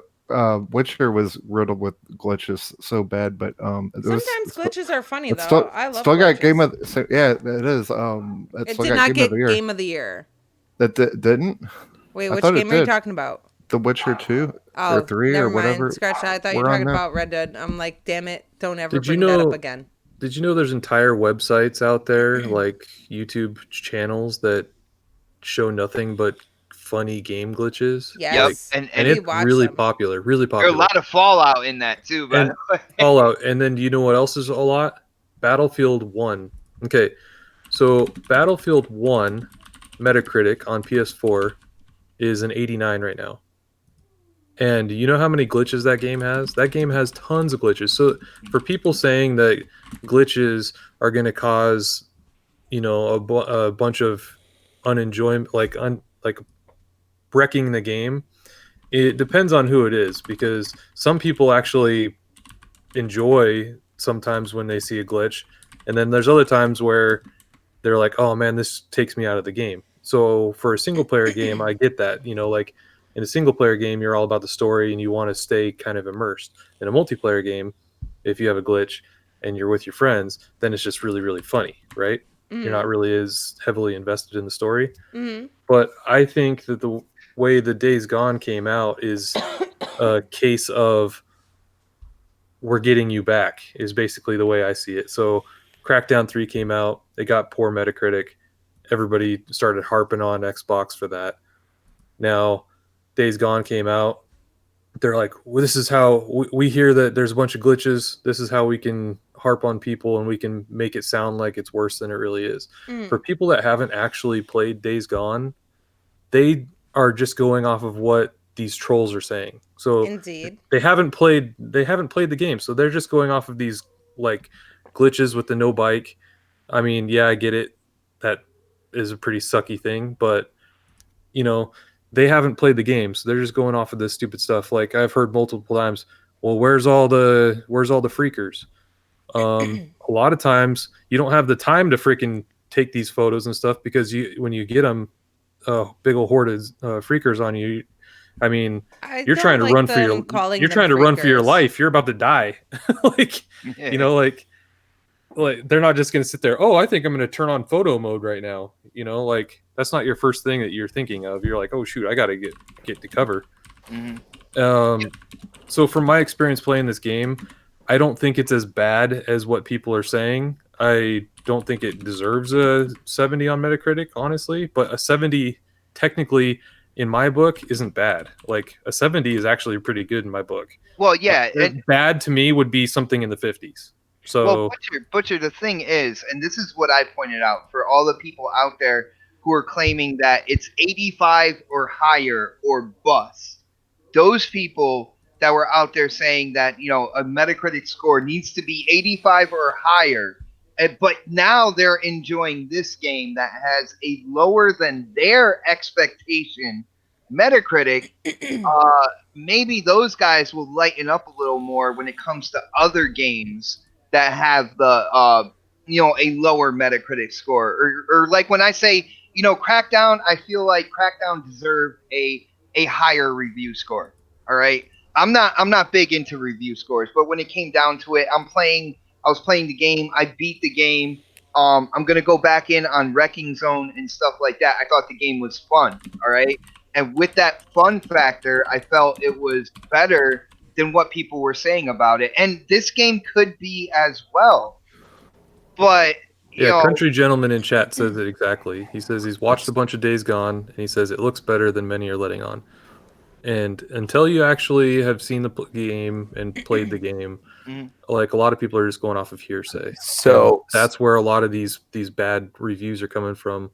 Witcher was riddled with glitches so bad, but sometimes glitches are funny though. Still, I love still glitches. got game of. Yeah, it is. It did not get game of the year. That didn't. Wait, which game are you talking about? The Witcher 2 or 3 never or whatever. Mind. Scratch that. I thought you were talking about Red Dead. I'm like, damn it! Don't ever bring that up again. Did you know there's entire websites out there, like YouTube channels that show nothing but funny game glitches? Yes. Like, and it's really popular. Really popular. There's a lot of Fallout in that too, by the way. Fallout, and then you know what else is a lot? Battlefield 1. Okay, so Battlefield 1 Metacritic on PS4 is an 89 right now. And you know how many glitches that game has? That game has tons of glitches. So for people saying that glitches are going to cause, you know, a bunch of unenjoyment, like wrecking the game, it depends on who it is, because some people actually enjoy sometimes when they see a glitch, and then there's other times where they're like, oh man, this takes me out of the game. So for a single player game, I get that, you know, like in a single player game, you're all about the story and you want to stay kind of immersed. In a multiplayer game, if you have a glitch and you're with your friends, then it's just really, really funny, right? You're not really as heavily invested in the story. But I think that the way the Days Gone came out is a case of we're getting you back, is basically the way I see it. So Crackdown 3 came out. They got poor Metacritic. Everybody started harping on Xbox for that. Now, Days Gone came out. They're like, well, this is how we hear that there's a bunch of glitches. This is how we can harp on people and we can make it sound like it's worse than it really is. For people that haven't actually played Days Gone, they are just going off of what these trolls are saying. So indeed, they haven't played the game, so they're just going off of these like glitches with the no bike. I mean, yeah, I get it. That is a pretty sucky thing, but you know, they haven't played the game, so they're just going off of this stupid stuff. Like I've heard multiple times, well, where's all the freakers? A lot of times you don't have the time to freaking take these photos and stuff, because when you get them, big old horde of freakers on you. I mean, you're trying to run for your life. You're about to die. Like, you know, like they're not just going to sit there. Oh, I think I'm going to turn on photo mode right now. You know, like that's not your first thing that you're thinking of. You're like, oh shoot, I got to get to cover. So from my experience playing this game, I don't think it's as bad as what people are saying. I don't think it deserves a 70 on Metacritic, honestly, but a 70 technically in my book isn't bad. Like a 70 is actually pretty good in my book. Well, yeah, bad to me would be something in the 50s. So, well, Butcher, the thing is, and this is what I pointed out for all the people out there who are claiming that it's 85 or higher or bust. Those people that were out there saying that, you know, a Metacritic score needs to be 85 or higher, but now they're enjoying this game that has a lower than their expectation Metacritic. Maybe those guys will lighten up a little more when it comes to other games that have the you know, a lower Metacritic score, or like when I say, you know, Crackdown, I feel like Crackdown deserved a higher review score. All right, I'm not big into review scores, but when it came down to it, I was playing the game. I beat the game. I'm gonna go back in on Wrecking Zone and stuff like that. I thought the game was fun. All right, and with that fun factor, I felt it was better than what people were saying about it. And this game could be as well. But you know, Country Gentleman in chat says it exactly. He says he's watched a bunch of Days Gone, and he says it looks better than many are letting on. And until you actually have seen the game and played the game, like a lot of people are just going off of hearsay. So that's where a lot of these bad reviews are coming from.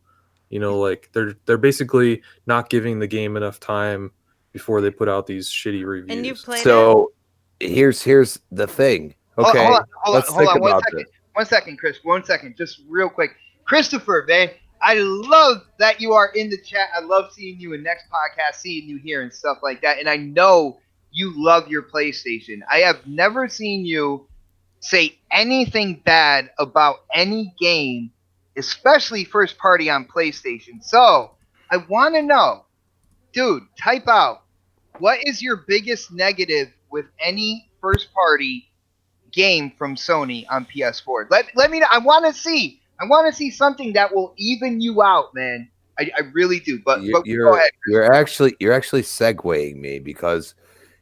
You know, like they're basically not giving the game enough time before they put out these shitty reviews. And you've played here's the thing. Okay, hold on. 1 second, Chris. 1 second, just real quick. Christopher, man, I love that you are in the chat. I love seeing you in next podcast, seeing you here and stuff like that. And I know you love your PlayStation. I have never seen you say anything bad about any game especially first party on PlayStation. So I want to know, dude, type out, what is your biggest negative with any first party game from Sony on PS4? Let me know. I want to see something that will even you out, man. I really do. But go ahead. You're actually segueing me, because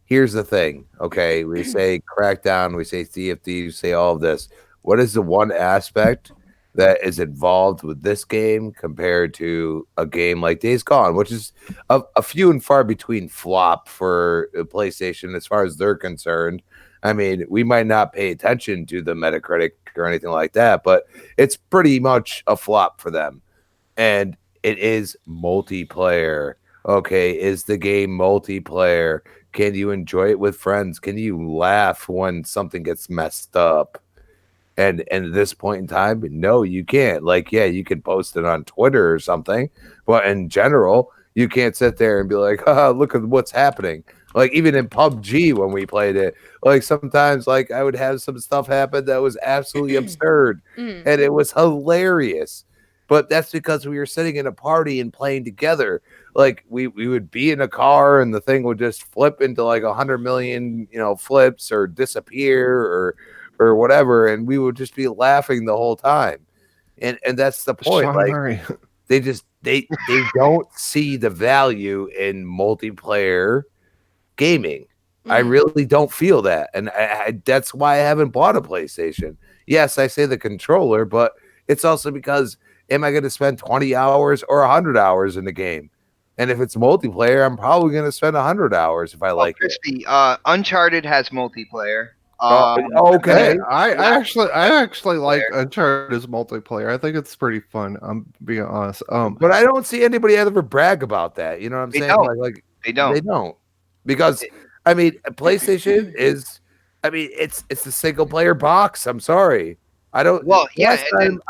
here's the thing. Okay, we say Crackdown, we say CFD, we say all of this. What is the one aspect that is involved with this game compared to a game like Days Gone, which is a few and far between flop for PlayStation as far as they're concerned? I mean, we might not pay attention to the Metacritic or anything like that, but it's pretty much a flop for them. And it is multiplayer. Okay, is the game multiplayer? Can you enjoy it with friends? Can you laugh when something gets messed up? And at this point in time, no, you can't. Like, yeah, you can post it on Twitter or something, but in general, you can't sit there and be like, look at what's happening. Like, even in PUBG when we played it, like sometimes like I would have some stuff happen that was absolutely absurd and it was hilarious. But that's because we were sitting in a party and playing together. Like we would be in a car and the thing would just flip into like 100 million, flips or disappear or whatever, and we would just be laughing the whole time. And that's the point. Sean like Murray. they don't see the value in multiplayer gaming. I really don't feel that, and that's why I haven't bought a PlayStation. Yes, I say the controller, but it's also because, am I going to spend 20 hours or 100 hours in the game? And if it's multiplayer, I'm probably going to spend 100 hours if I like Crispy, Uncharted has multiplayer. Okay. Hey, I actually like Uncharted's multiplayer. I think it's pretty fun. I'm being honest. But I don't see anybody ever brag about that. You know what I'm saying? Don't. Like They don't. They don't. Because I mean, PlayStation is, I mean, it's the single player box. I'm sorry. I don't. Well, yeah.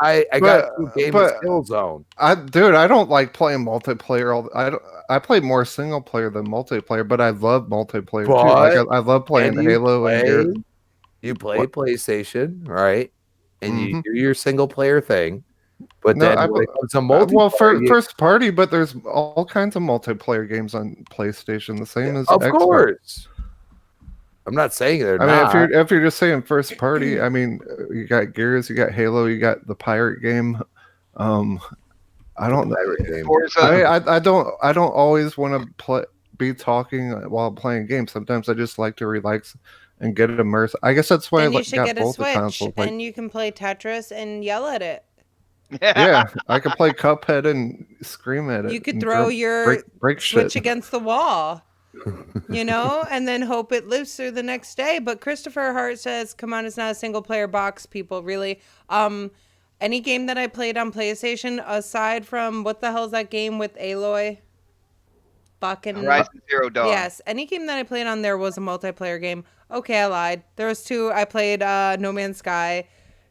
I got through game of Killzone. I don't like playing multiplayer. I play more single player than multiplayer, but I love multiplayer too. Like I love playing Halo and you play PlayStation, right? And you do your single player thing. But then when it comes to multiplayer, first party, but there's all kinds of multiplayer games on PlayStation, the same as of Xbox. Course. I'm not saying they're not. I mean, if you're just saying first party, I mean, you got Gears, you got Halo, you got the pirate game. I don't know. I don't always want to be talking while playing games. Sometimes I just like to relax and get immersed. I guess that's why you should get a Switch, and you can play Tetris and yell at it. Yeah, I could play Cuphead and scream at it. You could throw your break Switch shit against the wall, and then hope it lives through the next day. But Christopher Hart says, come on, it's not a single player box, people, really. Any game that I played on PlayStation, aside from, what the hell is that game with Aloy? Horizon Zero Dawn. Yes, any game that I played on there was a multiplayer game. Okay, I lied. There was two. I played No Man's Sky.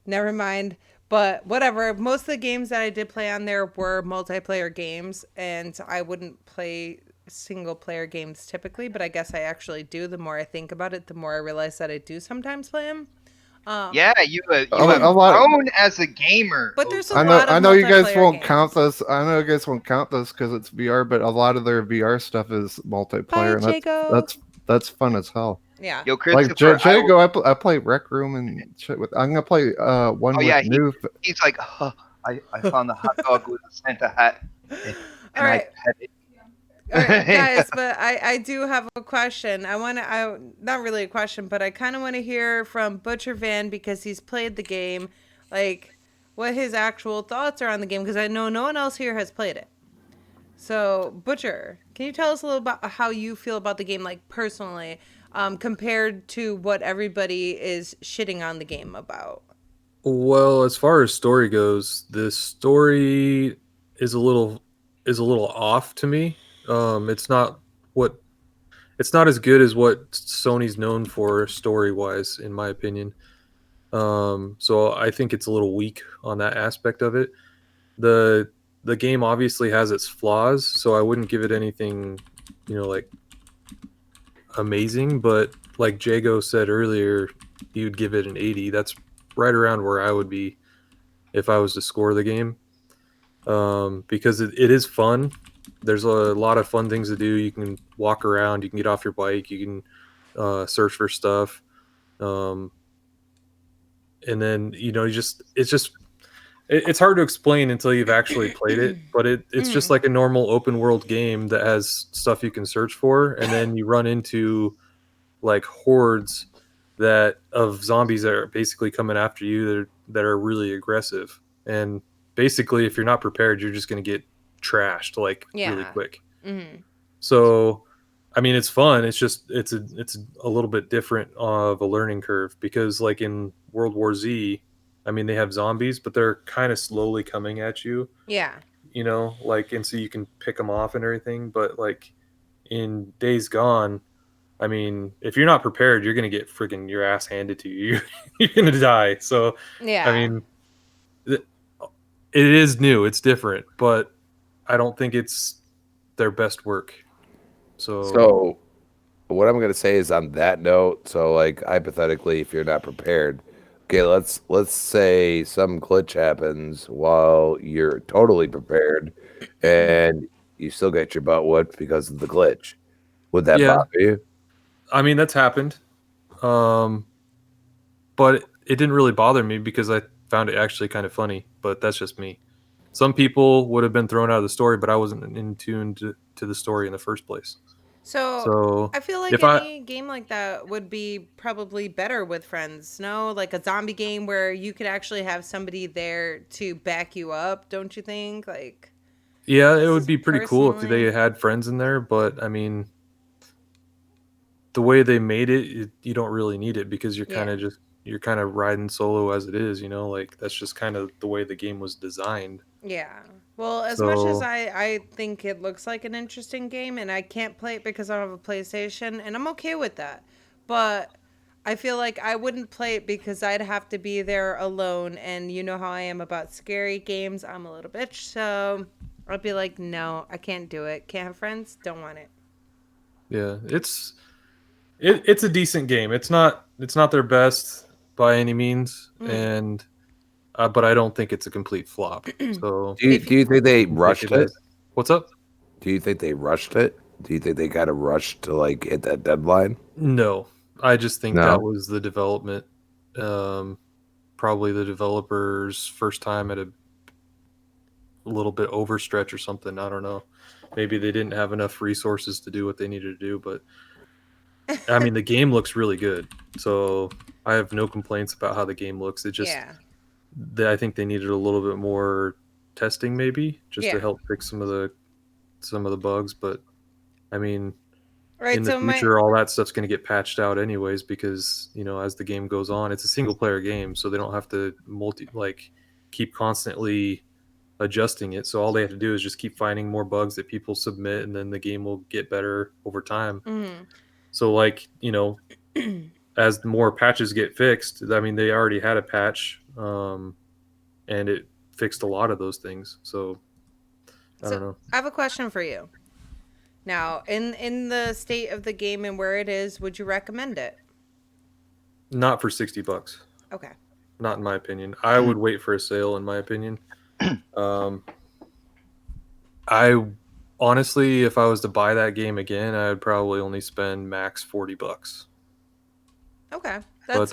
Never mind. But whatever. Most of the games that I did play on there were multiplayer games, and I wouldn't play single player games typically, but I guess I actually do. The more I think about it, the more I realize that I do sometimes play them. Yeah, you have grown as a gamer. But there's a lot of I know you guys won't games. count this. I know you guys won't count this because it's VR, but a lot of their VR stuff is multiplayer, and that's fun as hell. Yeah. Yo, like Jago, I play Rec Room and shit with. I'm gonna play one with new. He's like, I found the hot dog with a Santa hat. All right. All right, guys, but I do have a question. Not really a question, but I kind of want to hear from Butcher Van, because he's played the game, like what his actual thoughts are on the game, because I know no one else here has played it. So, Butcher, can you tell us a little about how you feel about the game, like personally, compared to what everybody is shitting on the game about? Well, as far as story goes, the story is a little off to me. It's not as good as what Sony's known for story-wise, in my opinion. So I think it's a little weak on that aspect of it. The game obviously has its flaws, so I wouldn't give it anything, like amazing. But like Jago said earlier, he would give it an 80. That's right around where I would be if I was to score the game. because it is fun. There's a lot of fun things to do. You can walk around, you can get off your bike, you can search for stuff, and then it's hard to explain until you've actually played it. But it's just like a normal open world game that has stuff you can search for, and then you run into like hordes of zombies that are basically coming after you that are really aggressive. And basically, if you're not prepared, you're just going to get trashed like really quick. So, I mean, it's fun. It's just it's a little bit different of a learning curve, because like in World War Z, I mean, they have zombies, but they're kind of slowly coming at you. Yeah. Like, and so you can pick them off and everything. But like in Days Gone, I mean, if you're not prepared, you're gonna get freaking your ass handed to you. You're gonna die. So, yeah. I mean, it is new. It's different, but I don't think it's their best work. So what I'm gonna say is, on that note, so like hypothetically, if you're not prepared, okay, let's say some glitch happens while you're totally prepared, and you still get your butt whooped because of the glitch. Would that bother you? I mean, that's happened. But it didn't really bother me because I found it actually kind of funny. But that's just me. Some people would have been thrown out of the story, but I wasn't in tune to the story in the first place. So I feel like any game like that would be probably better with friends. No, like a zombie game where you could actually have somebody there to back you up. Don't you think? Like, yeah, it would be pretty cool if they had friends in there. But I mean, the way they made it, you don't really need it, because you're kind of riding solo as it is. Like that's just kind of the way the game was designed. Yeah. Well, as much as I think it looks like an interesting game, and I can't play it because I don't have a PlayStation, and I'm okay with that. But I feel like I wouldn't play it because I'd have to be there alone, and you know how I am about scary games. I'm a little bitch, so I'd be like, no, I can't do it. Can't have friends. Don't want it. Yeah, it's a decent game. It's not their best by any means, and but I don't think it's a complete flop. So do you think they rushed it? What's up? Do you think they rushed it? Do you think they got to rush to like hit that deadline? No, I just think that was the development, probably the developer's first time at a little bit overstretch or something. I don't know. Maybe they didn't have enough resources to do what they needed to do, but I mean, the game looks really good, so I have no complaints about how the game looks. It just, I think they needed a little bit more testing, maybe, just to help fix some of the bugs. But I mean, in the future, all that stuff's going to get patched out anyways, because as the game goes on, it's a single player game, so they don't have to keep constantly adjusting it. So all they have to do is just keep finding more bugs that people submit, and then the game will get better over time. So as more patches get fixed, I mean, they already had a patch, and it fixed a lot of those things. So I don't know. I have a question for you. Now, in the state of the game and where it is, would you recommend it? Not for $60. Okay. Not in my opinion. I would wait for a sale, in my opinion. I honestly, if I was to buy that game again, I would probably only spend max $40. Okay, that's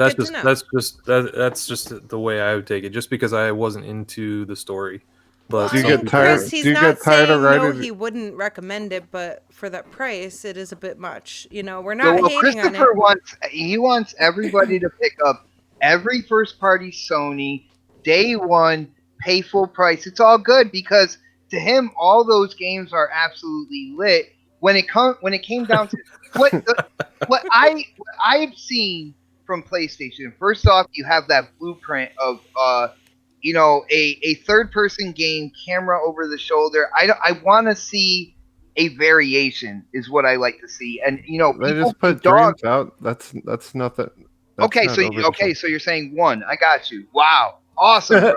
just the way I would take it, just because I wasn't into the story. But do you get tired? Chris, he's do you not get tired saying of writing? No, he wouldn't recommend it, but for that price, it is a bit much. We're not hating Christopher on it. He wants everybody to pick up every first party Sony day one, pay full price. It's all good, because to him, all those games are absolutely lit. When it came down to what I've seen from PlayStation, first off, you have that blueprint of a third person game, camera over the shoulder. I want to see a variation, is what I like to see. And they just put Dreams out. That's nothing. So you're saying one. I got you. Wow, awesome.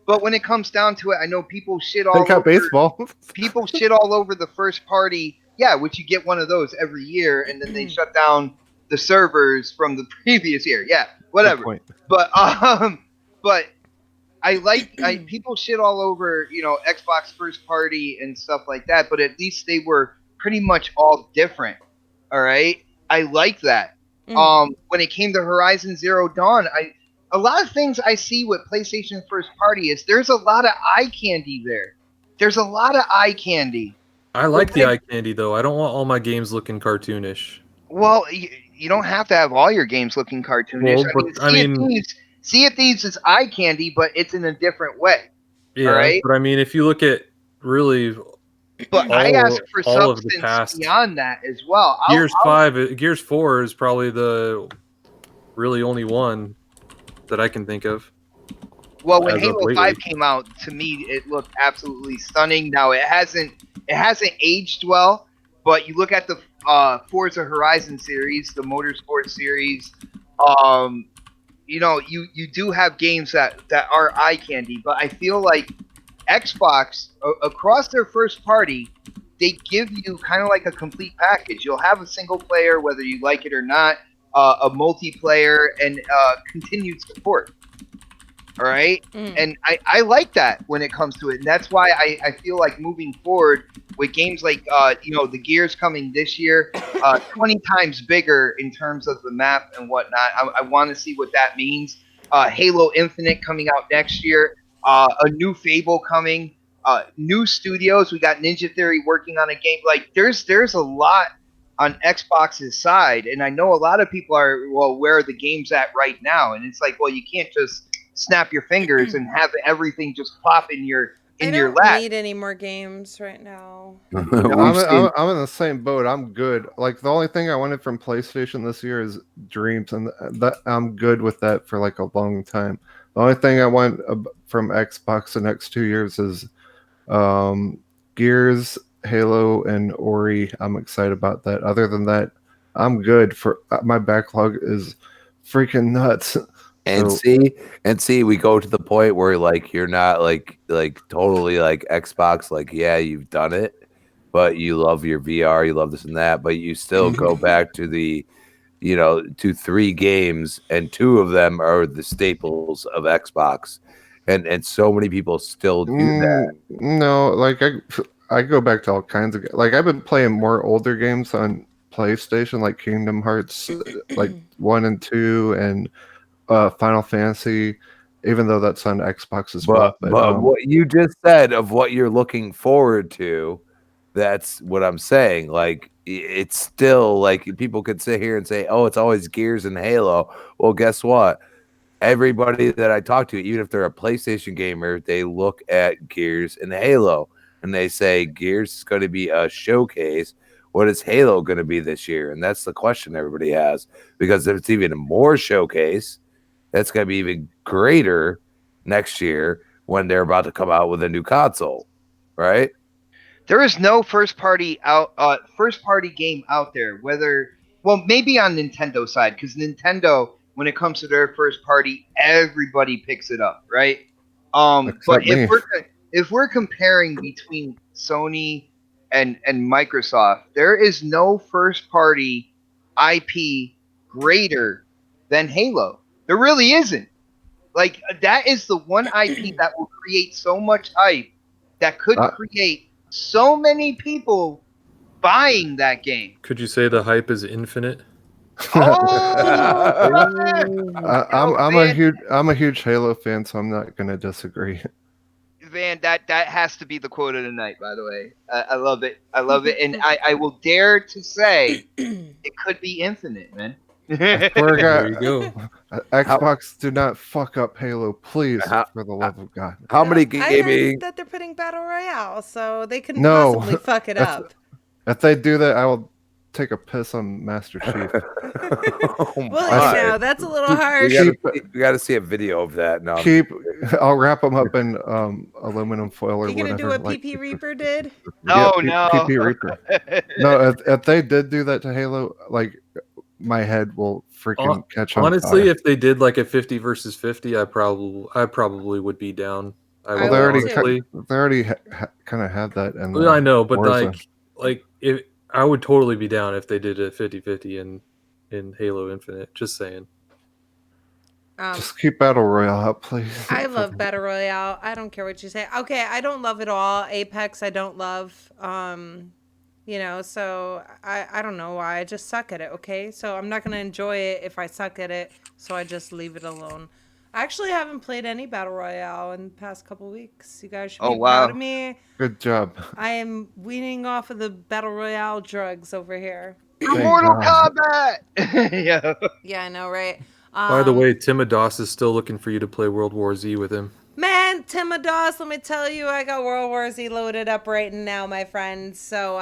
But when it comes down to it, I know people shit all over baseball. People shit all over the first party. Yeah, which you get one of those every year, and then they shut down the servers from the previous year. Yeah, whatever. But people shit all over, Xbox first party and stuff like that, but at least they were pretty much all different. All right, I like that. When it came to Horizon Zero Dawn, a lot of things I see with PlayStation first party is there's a lot of eye candy there. There's a lot of eye candy. I like the eye candy though. I don't want all my games looking cartoonish. Well, you don't have to have all your games looking cartoonish. Well, Sea of Thieves is eye candy, but it's in a different way. Yeah, right? But I mean, if you look at really, I ask for substance beyond that as well. Gears 4 is probably the really only one that I can think of. Well, when Halo 5 came out, to me, it looked absolutely stunning. Now it hasn't aged well, but you look at the Forza Horizon series, the Motorsport series, you do have games that are eye candy, but I feel like Xbox, across their first party, they give you kind of like a complete package. You'll have a single player, whether you like it or not, a multiplayer, and continued support. All right? And I like that when it comes to it. And that's why I feel like moving forward with games like, the Gears coming this year, 20 times bigger in terms of the map and whatnot. I want to see what that means. Halo Infinite coming out next year. A new Fable coming. New studios. We got Ninja Theory working on a game. Like, there's a lot on Xbox's side. And I know a lot of people are, well, where are the games at right now? And it's like, well, you can't just snap your fingers and have everything just pop in your lap. I don't need any more games right now. I'm in the same boat. I'm good. Like, the only thing I wanted from PlayStation this year is Dreams, and that I'm good with that for like a long time. The only thing I want from Xbox the next 2 years is Gears, Halo, and Ori. I'm excited about that. Other than that, I'm good. For my backlog is freaking nuts. And see, we go to the point where like you're not like totally like Xbox, like, yeah, you've done it, but you love your VR, you love this and that, but you still go back to the, to 3 games, and 2 of them are the staples of Xbox, and so many people still do that. No, like I go back to all kinds of, like, I've been playing more older games on PlayStation, like Kingdom Hearts, like 1 and 2, and Final Fantasy, even though that's on Xbox as well. But what you just said of what you're looking forward to, that's what I'm saying. Like, it's still like people could sit here and say, oh, it's always Gears and Halo. Well, guess what? Everybody that I talk to, even if they're a PlayStation gamer, they look at Gears and Halo and they say Gears is going to be a showcase. What is Halo going to be this year? And that's the question everybody has, because if it's even more showcase, that's going to be even greater next year when they're about to come out with a new console, right? There is no first party game out there. Maybe on Nintendo side, because Nintendo, when it comes to their first party, everybody picks it up, right? But if we're comparing between Sony and Microsoft, there is no first party IP greater than Halo. There really isn't. Like, that is the one IP that will create so much hype that could create so many people buying that game. Could you say the hype is infinite? I'm a huge Halo fan, so I'm not gonna disagree. Van, that has to be the quote of the night, by the way. I love it. And I will dare to say it could be infinite, man. There you go. Xbox, do not fuck up Halo, please, for the love of God. How many I heard that they're putting Battle Royale, so they couldn't possibly fuck it up. If they do that, I will take a piss on Master Chief. Well, that's a little harsh. We got to see a video of that. No, I'll wrap them up in aluminum foil or whatever. You gonna do what PP Reaper did? No. PP Reaper. No, if they did do that to Halo, like, my head will freaking catch on honestly fire. If they did like a 50 versus 50, I probably would be down. They already kind of had that. And I know, but like if I would totally be down if they did a 50-50 in Halo Infinite. Just saying. Just keep Battle Royale out, please. I love Battle Royale. I don't care what you say. Okay, I don't love it all. Apex, I don't love. So I don't know why. I just suck at it, okay? So I'm not going to enjoy it if I suck at it, so I just leave it alone. I actually haven't played any Battle Royale in the past couple weeks. You guys should be proud of me. Good job. I am weaning off of the Battle Royale drugs over here. Mortal Kombat! Yeah. Yeah, I know, right? By the way, Timodos is still looking for you to play World War Z with him. Man, Timodos, let me tell you, I got World War Z loaded up right now, my friends. So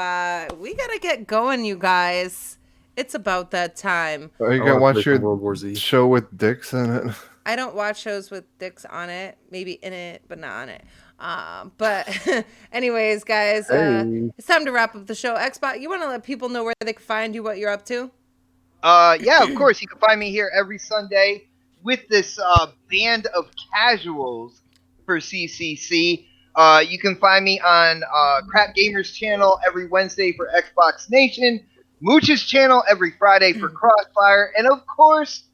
we gotta get going, you guys. It's about that time. Are you gonna watch your World War Z show with dicks in it? I don't watch shows with dicks on it. Maybe in it, but not on it. But anyways, guys, it's time to wrap up the show. Xbox, you want to let people know where they can find you, what you're up to? Yeah, of course. You can find me here every Sunday with this band of casuals for CCC. You can find me on Crap Gamers channel every Wednesday for Xbox Nation, Mooch's channel every Friday for Crossfire, and of course,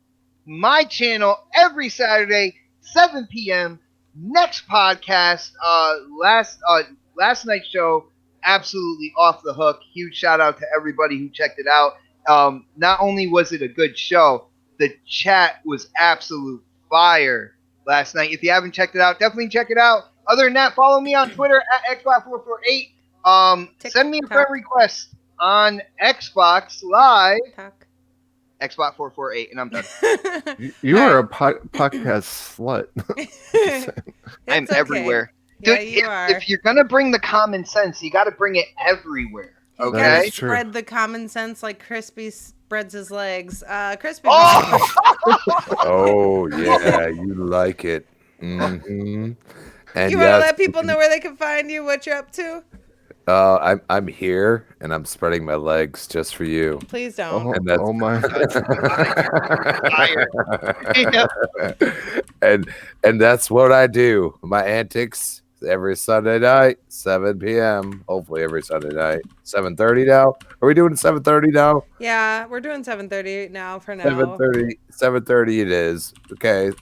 my channel every Saturday, 7 p.m. Next podcast, last night's show, absolutely off the hook. Huge shout out to everybody who checked it out. Not only was it a good show, the chat was absolute fire last night. If you haven't checked it out, definitely check it out. Other than that, follow me on Twitter at Xbox448. Send me a friend request on Xbox Live. Xbox448, and I'm done. You are a podcast slut. I'm everywhere. Yeah, Dude, you are. If you're gonna bring the common sense, you got to bring it everywhere. Okay. Spread the common sense like Crispy spreads his legs. Crispy. Oh yeah, you like it. Mm-hmm. And you want to let people know where they can find you, what you're up to? I'm here and I'm spreading my legs just for you. Please don't. And that's, my! and that's what I do. My antics every Sunday night, 7 p.m. Hopefully every Sunday night, 7:30 now. Are we doing 7:30 now? Yeah, we're doing 7:30 now for now. 7:30 it is. Okay,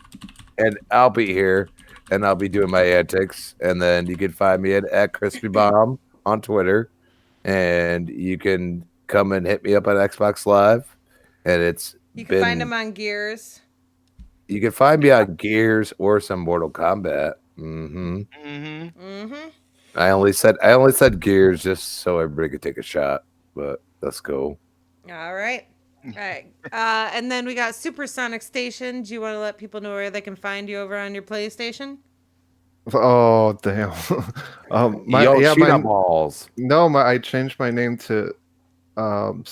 and I'll be here and I'll be doing my antics, and then you can find me at Crispy Bomb on Twitter, and you can come and hit me up on Xbox Live, and you can find him on Gears. You can find me on Gears or some Mortal Kombat. I only said Gears just so everybody could take a shot, but let's go. All right. And then we got Supersonic Station. Do you want to let people know where they can find you over on your PlayStation? Oh damn! My balls. No, I changed my name to Sonic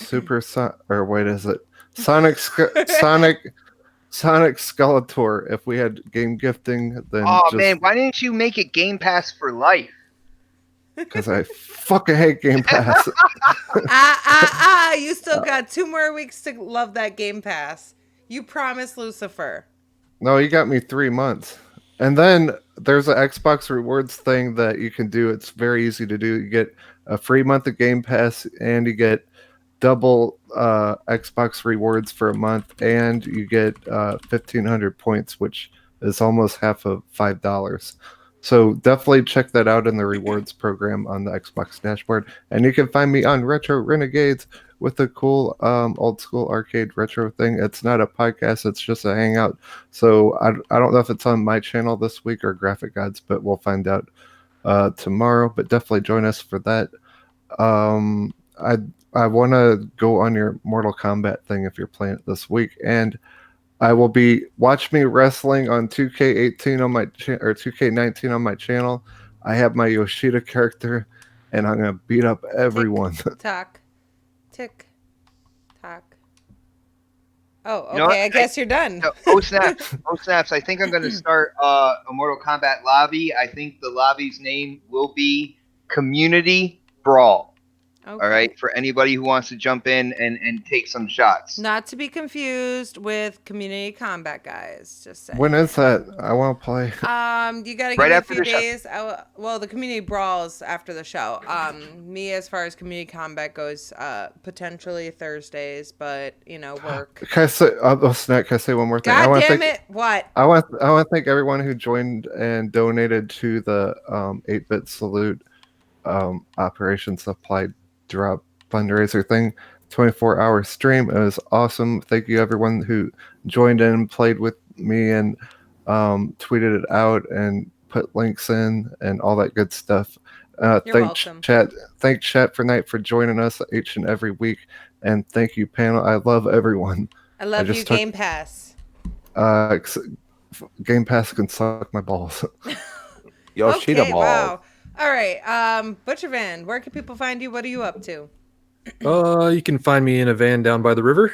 Skeletor. If we had game gifting, then man, why didn't you make it Game Pass for life? Because I fucking hate Game Pass. You still got 2 more weeks to love that Game Pass. You promised Lucifer. No, you got me 3 months. And then there's an Xbox rewards thing that you can do. It's very easy to do. You get a free month of Game Pass, and you get double Xbox rewards for a month, and you get 1,500 points, which is almost half of $5. So definitely check that out in the rewards program on the Xbox dashboard. And you can find me on Retro Renegades with a cool old school arcade retro thing. It's not a podcast, it's just a hangout. So I don't know if it's on my channel this week or Graphic Gods, but we'll find out tomorrow. But definitely join us for that. I want to go on your Mortal Kombat thing if you're playing it this week, and I will be watch me wrestling on 2K18 on my or 2K19 on my channel. I have my Yoshida character, and I'm gonna beat up everyone. Tick tock. Oh, okay. I guess you're done. OhSnaps. I think I'm gonna start a Mortal Kombat lobby. I think the lobby's name will be Community Brawl. All right, for anybody who wants to jump in and take some shots. Not to be confused with Community Combat, guys. Just saying. When is that? I want to play. You gotta give me a few days. Well, the community brawls after the show. Me, as far as Community Combat goes, potentially Thursdays, but work. Can I say, Snap, can I say one more thing? God damn it! What? I want to thank everyone who joined and donated to the 8-bit salute Operation Supply Drop fundraiser thing. 24-hour stream. It was awesome. Thank you everyone who joined in, played with me, and tweeted it out and put links in and all that good stuff. Thanks chat for night for joining us each and every week, and thank you panel. I love everyone. I love you, Game Pass. Game Pass can suck my balls. Yoshida ball. Wow. All right, Butcher Van, where can people find you? What are you up to? You can find me in a van down by the river,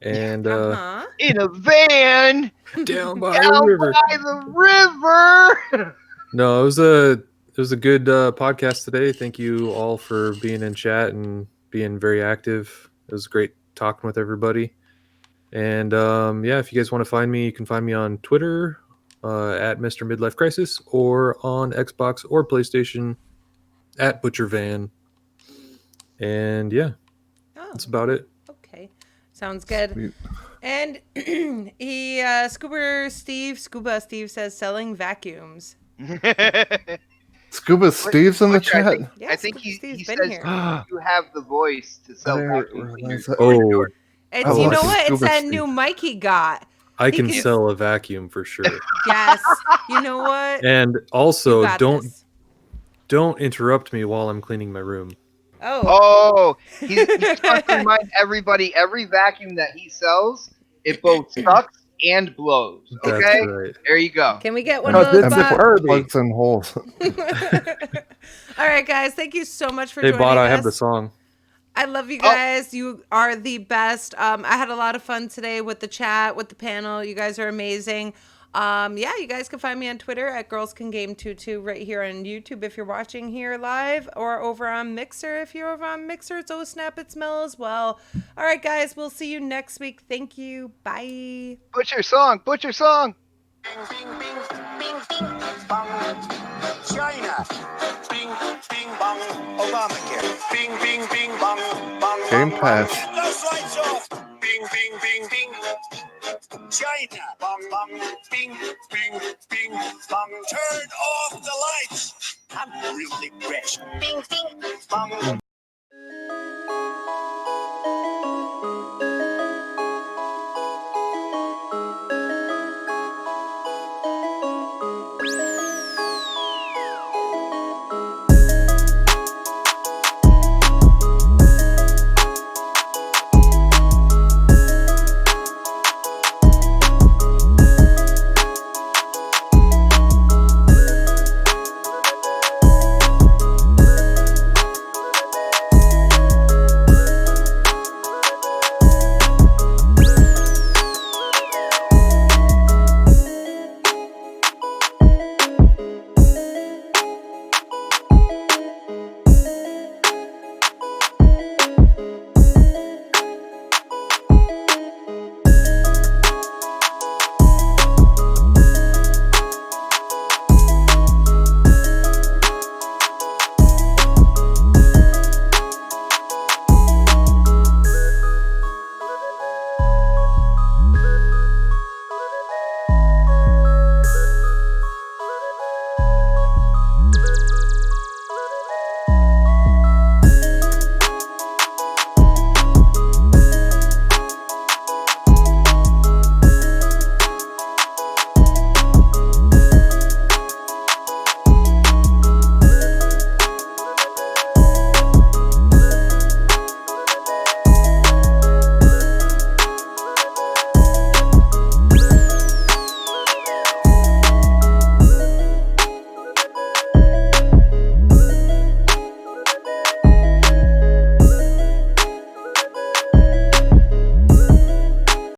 and in a van down by the river. No, it was a good podcast today. Thank you all for being in chat and being very active. It was great talking with everybody. And if you guys want to find me, you can find me on Twitter at Mr. Midlife Crisis, or on Xbox or PlayStation at Butcher Van. And that's about it. Okay, sounds good. Sweet. And Scuba Steve says selling vacuums. Scuba Steve's in the chat. I think he says here. You have the voice to sell vacuums. Oh, it's, you know what? It's that new mic he got. I can sell a vacuum for sure. Yes. You know what? And also, don't interrupt me while I'm cleaning my room. Oh, he's trying to remind everybody, every vacuum that he sells, it both sucks and blows. Okay? That's right. There you go. Can we get one of those, plugs and holes. All right, guys. Thank you so much for joining us. Hey, Bot, I have the song. I love you guys. You are the best. I had a lot of fun today with the chat, with the panel. You guys are amazing. You guys can find me on Twitter at GirlsCanGame22, right here on YouTube if you're watching here live, or over on Mixer. If you're over on Mixer, it's OhSnap, it's Mel as well. All right, guys, we'll see you next week. Thank you. Bye. Butcher song. Bing, bing, bing, bing, bing, bong. China. Bing, bing, bong. Obamacare. Bing, bing, bing, bong, bong. Game Pass. Those lights off. Bing, bing, bing, bing. China. Bong, bong. Bing, bing, bing, bong. Turn off the lights. I'm really fresh. Bing, bing, bong.